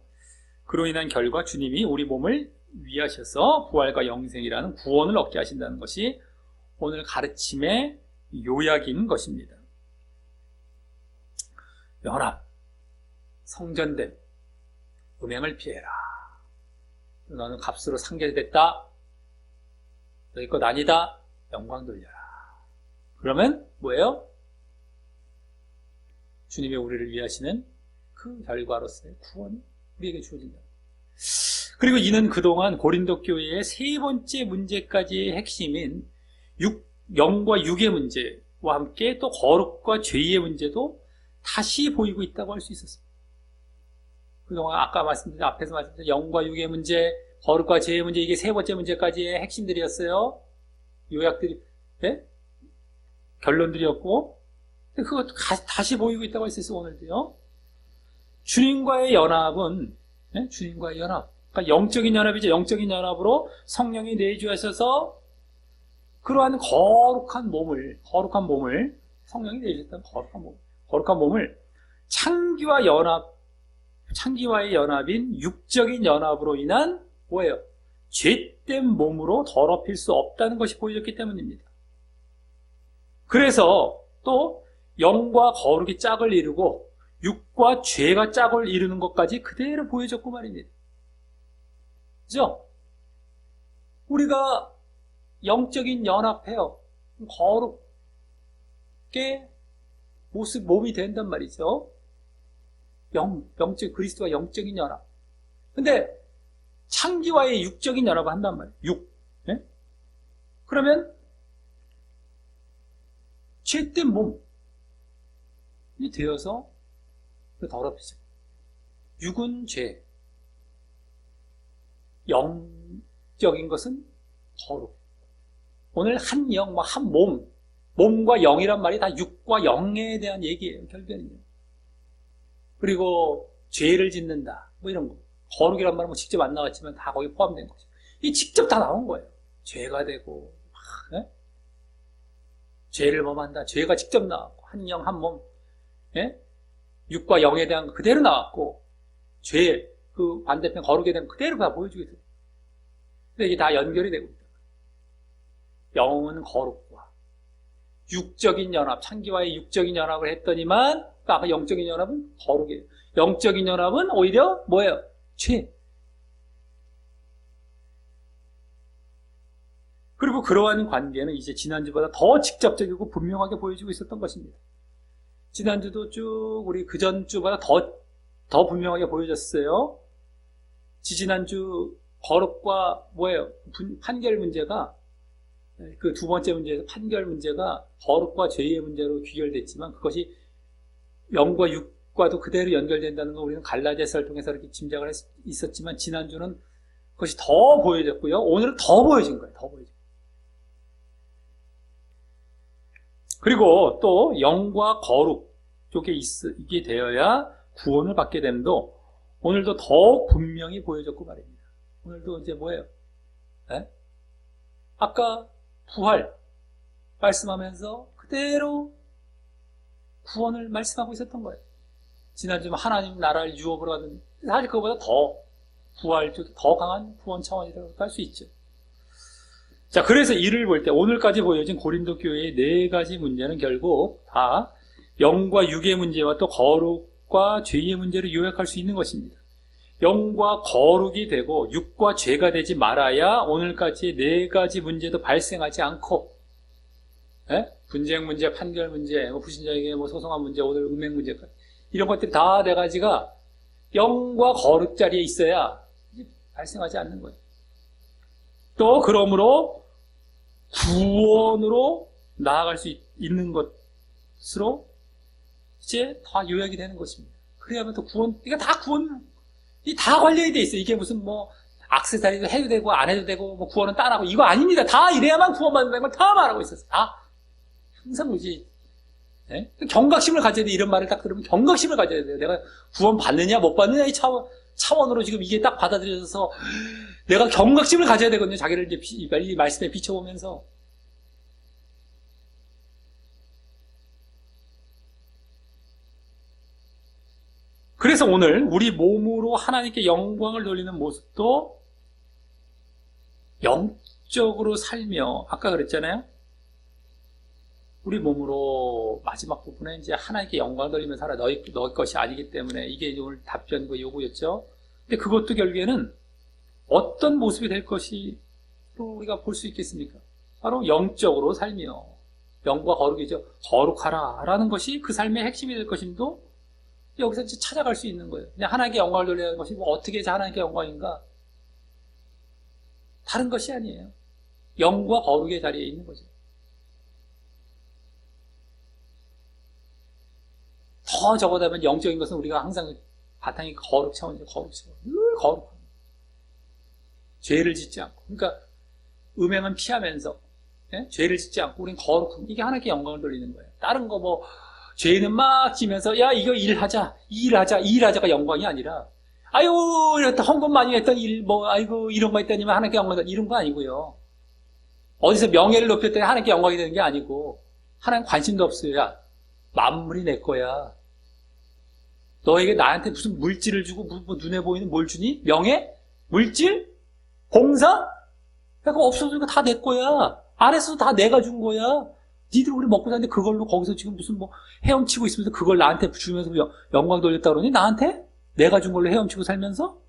그로 인한 결과 주님이 우리 몸을 위하셔서 부활과 영생이라는 구원을 얻게 하신다는 것이 오늘 가르침의 요약인 것입니다. 연합, 성전됨, 음행을 피해라. 너는 값으로 상계됐다. 너희 것 아니다. 영광 돌려라. 그러면 뭐예요? 주님이 우리를 위하시는 그 결과로서의 구원이 우리에게 주어진다. 그리고 이는 그동안 고린도 교회의 세 번째 문제까지의 핵심인 영과 육의 문제와 함께 또 거룩과 죄의 문제도 다시 보이고 있다고 할 수 있었습니다. 그동안 아까 앞에서 말씀드린 영과 육의 문제, 거룩과 죄의 문제, 이게 세 번째 문제까지의 핵심들이었어요. 요약들이, 네? 결론들이었고, 그것도 다시 보이고 있다고 할 수 있어요, 오늘도요. 주님과의 연합은, 네? 주님과의 연합. 그러니까 영적인 연합이죠. 영적인 연합으로 성령이 내주하셔서 그러한 거룩한 몸을, 성령이 내주셨다는 거룩한 몸을 창기와의 연합인 육적인 연합으로 인한 뭐예요? 죄된 몸으로 더럽힐 수 없다는 것이 보여졌기 때문입니다. 그래서 또 영과 거룩이 짝을 이루고 육과 죄가 짝을 이루는 것까지 그대로 보여줬고 말입니다. 그죠? 우리가 영적인 연합해요. 거룩게 몸이 된단 말이죠. 영적, 그리스도와 영적인 연합. 근데 창기와의 육적인 연합을 한단 말이에요. 네? 그러면 죄된 몸이 되어서 더럽히죠. 육은 죄, 영적인 것은 거룩. 오늘 한 영, 한 몸과 영이란 말이 다 육과 영에 대한 얘기예요. 결변이에요. 그리고 죄를 짓는다, 이런 거. 거룩이란 말은 직접 안 나왔지만 다 거기 포함된 거죠. 이 직접 다 나온 거예요. 죄가 되고, 네? 죄를 범한다. 죄가 직접 나왔고, 한 영, 한 몸, 네? 육과 영에 대한 거 그대로 나왔고, 죄, 그 반대편 거룩에 대한 거 그대로 다 보여주게 돼요. 근데 이게 다 연결이 되고 있다. 영은 거룩과 육적인 연합, 창기와의 육적인 연합을 했더니만, 아까 영적인 연합은 거룩이에요. 영적인 연합은 오히려 뭐예요? 죄. 그리고 그러한 관계는 이제 지난주보다 더 직접적이고 분명하게 보여지고 있었던 것입니다. 지난주도 쭉 우리 그 전주보다 더 분명하게 보여졌어요. 지난주 거룩과 뭐예요? 판결 문제가, 그 두 번째 문제에서 판결 문제가 거룩과 죄의 문제로 귀결됐지만 그것이 영과 육과도 그대로 연결된다는 거 우리는 갈라디아서를 통해서 이렇게 짐작을 있었지만 지난주는 그것이 더 보여졌고요. 오늘은 더 보여진 거예요. 더 보여진 거예요. 그리고 또 영과 거룩 쪽에 이게 되어야 구원을 받게 됨도 오늘도 더욱 분명히 보여졌고 말입니다. 오늘도 이제 뭐예요? 네? 아까 부활 말씀하면서 그대로 구원을 말씀하고 있었던 거예요. 지난주 하나님 나라를 유업으로 하는, 사실 그거보다 더 부활 쪽이 더 강한 구원 차원이라고 할 수 있죠. 자, 그래서 이를 볼 때 오늘까지 보여진 고린도 교회의 네 가지 문제는 결국 다 영과 육의 문제와 또 거룩과 죄의 문제를 요약할 수 있는 것입니다. 영과 거룩이 되고 육과 죄가 되지 말아야 오늘까지의 네 가지 문제도 발생하지 않고, 예? 분쟁 문제, 판결 문제, 불신자에게 소송한 문제, 오늘 음행 문제까지 이런 것들이 다 네 가지가 영과 거룩 자리에 있어야 발생하지 않는 거예요. 또 그러므로 구원으로 나아갈 수 있는 것으로 이제 다 요약이 되는 것입니다. 그래야만 또 구원, 이게 다 구원, 이 다 관련이 돼 있어요. 이게 무슨 액세서리도 해도 되고 안 해도 되고 구원은 따라하고 이거 아닙니다. 다 이래야만 구원받는다는 걸 다 말하고 있었어요. 다 항상 뭐지? 네? 경각심을 가져야 돼. 이런 말을 딱 들으면 경각심을 가져야 돼요. 내가 구원 받느냐 못 받느냐 이 차원으로 지금 이게 딱 받아들여져서 내가 경각심을 가져야 되거든요. 자기를 이제 이 말씀에 비춰보면서. 그래서 오늘 우리 몸으로 하나님께 영광을 돌리는 모습도 영적으로 살며, 아까 그랬잖아요. 우리 몸으로 마지막 부분에 이제 하나님께 영광을 돌리며 살아. 너희 것이 아니기 때문에 이게 오늘 답변과 요구였죠. 근데 그것도 결국에는 어떤 모습이 될 것이 또 우리가 볼 수 있겠습니까? 바로 영적으로 살며 영과 거룩이죠. 거룩하라 라는 것이 그 삶의 핵심이 될 것임도 여기서 이제 찾아갈 수 있는 거예요. 그냥 하나님께 영광을 돌리는 것이 어떻게 해서 하나님께 영광인가? 다른 것이 아니에요. 영과 거룩의 자리에 있는 거죠. 더 적어다면 영적인 것은 우리가 항상 바탕이 거룩 차원이죠. 거룩 차원. 늘 거룩합니다. 죄를 짓지 않고. 그러니까 음행은 피하면서, 예? 죄를 짓지 않고 우리는 거룩합니다. 이게 하나님께 영광을 돌리는 거예요. 다른 거 죄는 막 지면서 야 이거 일하자가 영광이 아니라 아유 이랬다 헌금 많이 했던 일 아이고 이런 거 했더니만 하나님께 영광이 이런 거 아니고요. 어디서 명예를 높였더니 하나님께 영광이 되는 게 아니고 하나님 관심도 없어요. 야 만물이 내 거야. 너에게 나한테 무슨 물질을 주고 눈에 보이는 뭘 주니? 명예? 물질? 봉사? 그거 없어지니까 다 내 거야. 안 했어도 다 내가 준 거야. 니들 우리 먹고 사는데 그걸로 거기서 지금 무슨 뭐 헤엄치고 있으면서 그걸 나한테 주면서 영광 돌렸다 그러니 나한테? 내가 준 걸로 헤엄치고 살면서?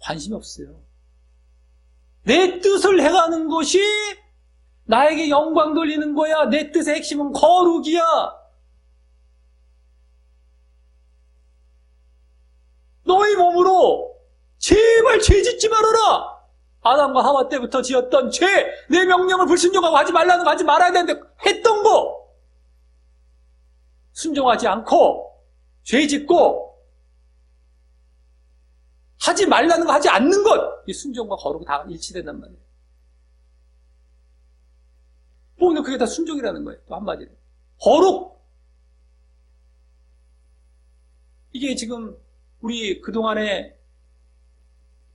관심이 없어요. 내 뜻을 행하는 것이 나에게 영광 돌리는 거야. 내 뜻의 핵심은 거룩이야. 너희 몸으로 제발 죄 짓지 말아라. 아담과 하와 때부터 지었던 죄, 내 명령을 불순종하고 하지 말라는 거 하지 말아야 되는데 했던 거 순종하지 않고 죄 짓고 하지 말라는 거 하지 않는 것, 이 순종과 거룩이 다 일치된단 말이에요. 오늘 그게 다 순종이라는 거예요. 또 한마디로 거룩. 이게 지금 우리 그동안의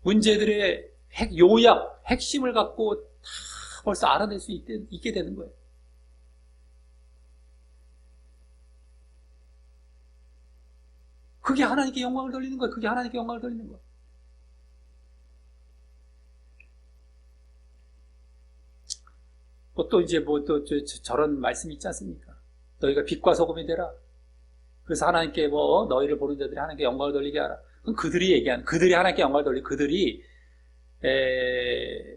문제들의 요약, 핵심을 갖고 다 벌써 알아낼 수 있게 되는 거예요. 그게 하나님께 영광을 돌리는 거예요. 그게 하나님께 영광을 돌리는 거예요. 또 이제 또 저런 말씀이 있지 않습니까? 너희가 빛과 소금이 되라. 그래서 하나님께 너희를 보는 자들이 하나님께 영광을 돌리게 하라. 그럼 그들이 하나님께 영광을 돌리고 그들이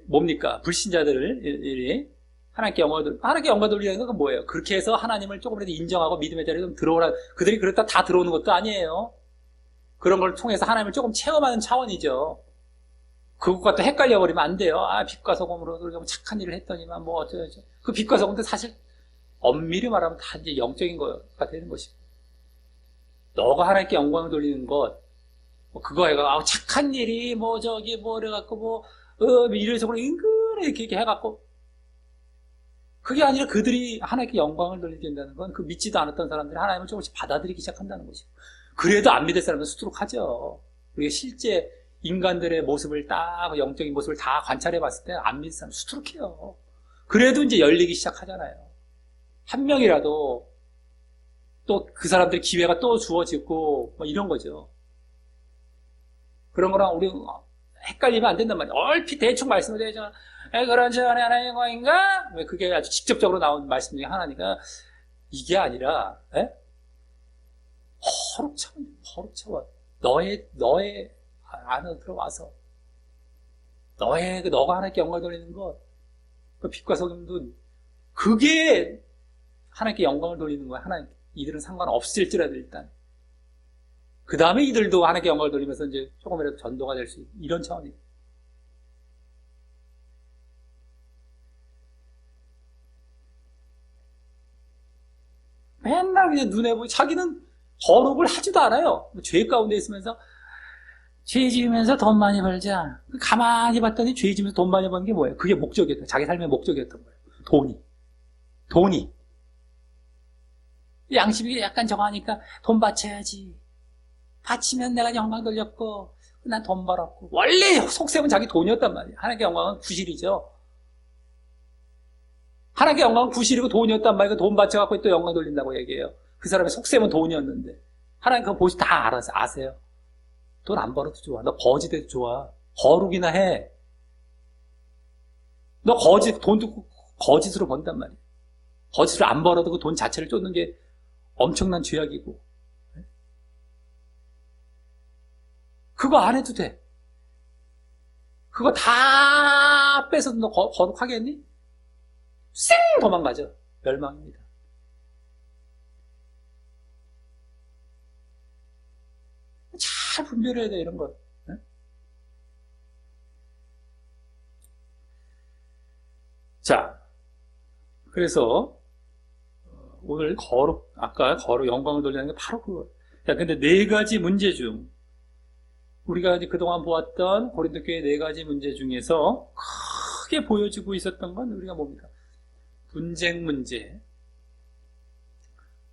뭡니까? 불신자들이 하나님께 영광 돌리는 건 뭐예요? 그렇게 해서 하나님을 조금이라도 인정하고 믿음의 자리에 좀 들어오라. 그들이 그렇다 다 들어오는 것도 아니에요. 그런 걸 통해서 하나님을 조금 체험하는 차원이죠. 그것과 또 헷갈려 버리면 안 돼요. 빛과 소금으로 착한 일을 했더니만 어쩌죠. 그 빛과 소금도 사실 엄밀히 말하면 다 이제 영적인 거가 되는 것이고. 너가 하나님께 영광을 돌리는 것, 그거가 착한 일이 그래갖고 이래저래 은근히 이렇게 해갖고, 그게 아니라 그들이 하나님께 영광을 돌리게 된다는 건 그 믿지도 않았던 사람들이 하나님을 조금씩 받아들이기 시작한다는 것이고, 그래도 안 믿을 사람은 수두룩하죠. 우리가 실제 인간들의 모습을 영적인 모습을 다 관찰해 봤을 때 안 믿을 사람은 수두룩해요. 그래도 이제 열리기 시작하잖아요. 한 명이라도 또 그 사람들 기회가 또 주어지고 이런 거죠. 그런 거랑 우리 헷갈리면 안 된단 말이에요. 얼핏 대충 말씀을 드리죠. 그런 전에 하나님의 영광인가? 그게 아주 직접적으로 나온 말씀 중에 하나니까 이게 아니라 거룩차원 너의 안으로 들어와서 너가 하나님께 영광을 돌리는 것, 그 빛과 소금도 그게 하나님께 영광을 돌리는 거야. 하나님께. 이들은 상관없을지라도 일단 그 다음에 이들도 하나님께 영광을 돌리면서 이제 조금이라도 전도가 될 수 있는 이런 차원이에요. 맨날 그냥 눈에 보이 자기는 거룩을 하지도 않아요. 죄 가운데 있으면서 죄 지으면서 돈 많이 벌자. 가만히 봤더니 죄 지으면서 돈 많이 버는 게 뭐예요? 그게 목적이었던, 자기 삶의 목적이었던 거예요. 돈이. 양심이 약간 정하니까 돈 바쳐야지. 바치면 내가 영광 돌렸고, 난 돈 벌었고. 원래 속셈은 자기 돈이었단 말이에요. 하나님께 영광은 구실이죠. 하나님께 영광은 구실이고 돈이었단 말이에요. 돈 바쳐갖고 또 영광 돌린다고 얘기해요. 그 사람의 속셈은 돈이었는데. 하나님 그거 보시 다 아세요. 돈 안 벌어도 좋아. 너 거지돼도 좋아. 거룩이나 해. 너 돈도 거짓으로 번단 말이야. 거짓으로 안 벌어도 그 돈 자체를 쫓는 게 엄청난 죄악이고. 그거 안 해도 돼. 그거 다 뺏어도 너 거룩하겠니? 쌩 도망가죠. 멸망입니다. 잘 분별해야 돼, 이런 것. 자, 그래서 오늘 아까 영광을 돌리는 게 바로 그거. 자, 근데 4가지 문제 중 우리가 이제 그동안 보았던 고린도 교회 4가지 문제 중에서 크게 보여지고 있었던 건 우리가 뭡니까? 분쟁 문제.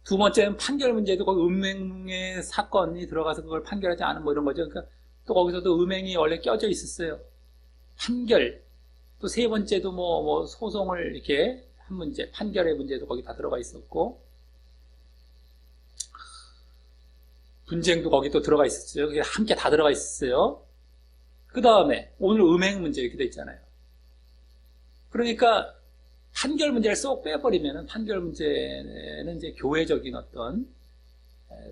두 번째는 판결 문제도 거기 음행의 사건이 들어가서 그걸 판결하지 않은 이런 거죠. 그러니까 또 거기서도 음행이 원래 껴져 있었어요. 판결. 또 세 번째도 소송을 이렇게 한 문제, 판결의 문제도 거기 다 들어가 있었고, 분쟁도 거기 또 들어가 있었어요. 그게 함께 다 들어가 있었어요. 그 다음에 오늘 음행 문제 이렇게 돼 있잖아요. 그러니까 판결 문제를 쏙 빼버리면은 판결 문제는 이제 교회적인 어떤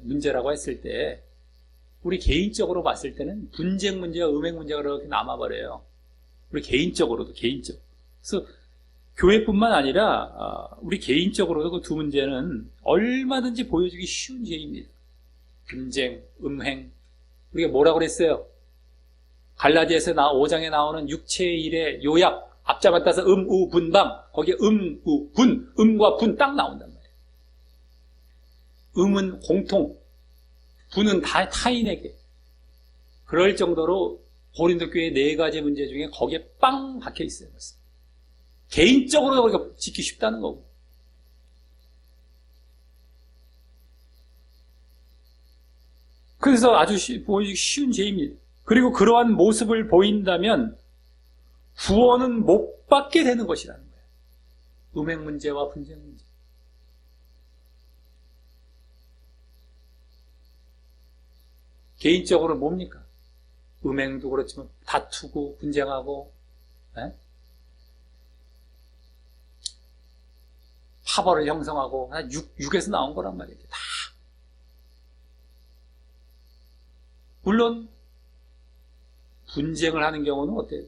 문제라고 했을 때 우리 개인적으로 봤을 때는 분쟁 문제와 음행 문제가 그렇게 남아버려요. 우리 개인적으로도 개인적. 그래서 교회뿐만 아니라 우리 개인적으로도 그 두 문제는 얼마든지 보여주기 쉬운 죄입니다. 분쟁, 음행. 우리가 뭐라고 그랬어요? 갈라디아서 5장에 나오는 육체의 일의 요약, 앞자만 따서 우, 분방. 거기에 우, 분, 음과 분 딱 나온단 말이에요. 음은 공통, 분은 타인에게. 그럴 정도로 고린도 교회 4가지 문제 중에 거기에 빵 박혀 있어요. 개인적으로 우리가 지키기 쉽다는 거고. 그래서 아주 보여주기 쉬운 죄입니다. 그리고 그러한 모습을 보인다면 구원은 못 받게 되는 것이라는 거예요. 음행 문제와 분쟁 문제. 개인적으로 뭡니까? 음행도 그렇지만 다투고 분쟁하고 파벌을 형성하고 육에서 나온 거란 말이에요. 다. 물론 분쟁을 하는 경우는 어때요?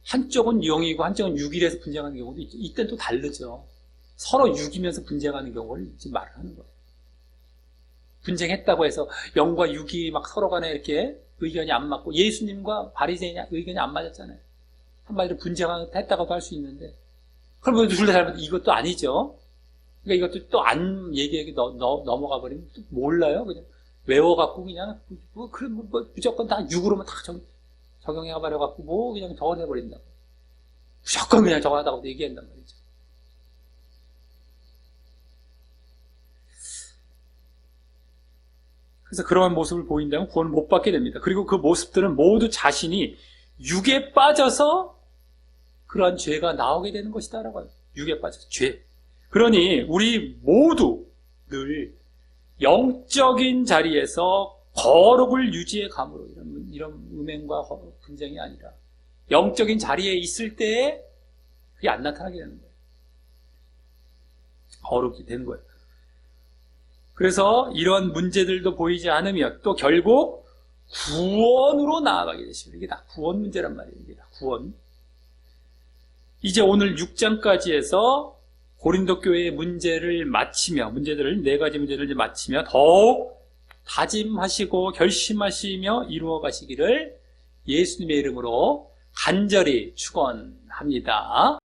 한쪽은 영이고 한쪽은 육이라서 분쟁하는 경우도 있죠. 이때는 또 다르죠. 서로 육이면서 분쟁하는 경우를 지금 말을 하는 거예요. 분쟁했다고 해서 영과 육이 막 서로 간에 이렇게 의견이 안 맞고 예수님과 바리새인이 의견이 안 맞았잖아요. 한마디로 분쟁했다고도 할 수 있는데 그럼 둘 다 잘못 이것도 아니죠. 그러니까 이것도 또 안 얘기하게 넘어가 버리면 또 몰라요. 그냥 외워갖고 그냥 그럼 무조건 다 육으로만 다 적용해 버려갖고 그냥 저걸 해버린다고. 무조건 그냥 저걸 하다고 얘기한단 말이죠. 그래서 그러한 모습을 보인다면 구원을 못 받게 됩니다. 그리고 그 모습들은 모두 자신이 육에 빠져서 그러한 죄가 나오게 되는 것이다라고 해요. 육에 빠져서 죄. 그러니 우리 모두 늘 영적인 자리에서 거룩을 유지해 감으로 이런 음행과 분쟁이 아니라 영적인 자리에 있을 때에 그게 안 나타나게 되는 거예요. 거룩이 되는 거예요. 그래서 이런 문제들도 보이지 않으며 또 결국 구원으로 나아가게 되십니다. 이게 다 구원 문제란 말이에요. 이게 다 구원. 이제 오늘 6장까지 해서 고린도 교회의 문제들을 4가지 문제를 마치며 더욱 다짐하시고 결심하시며 이루어 가시기를 예수님의 이름으로 간절히 축원합니다.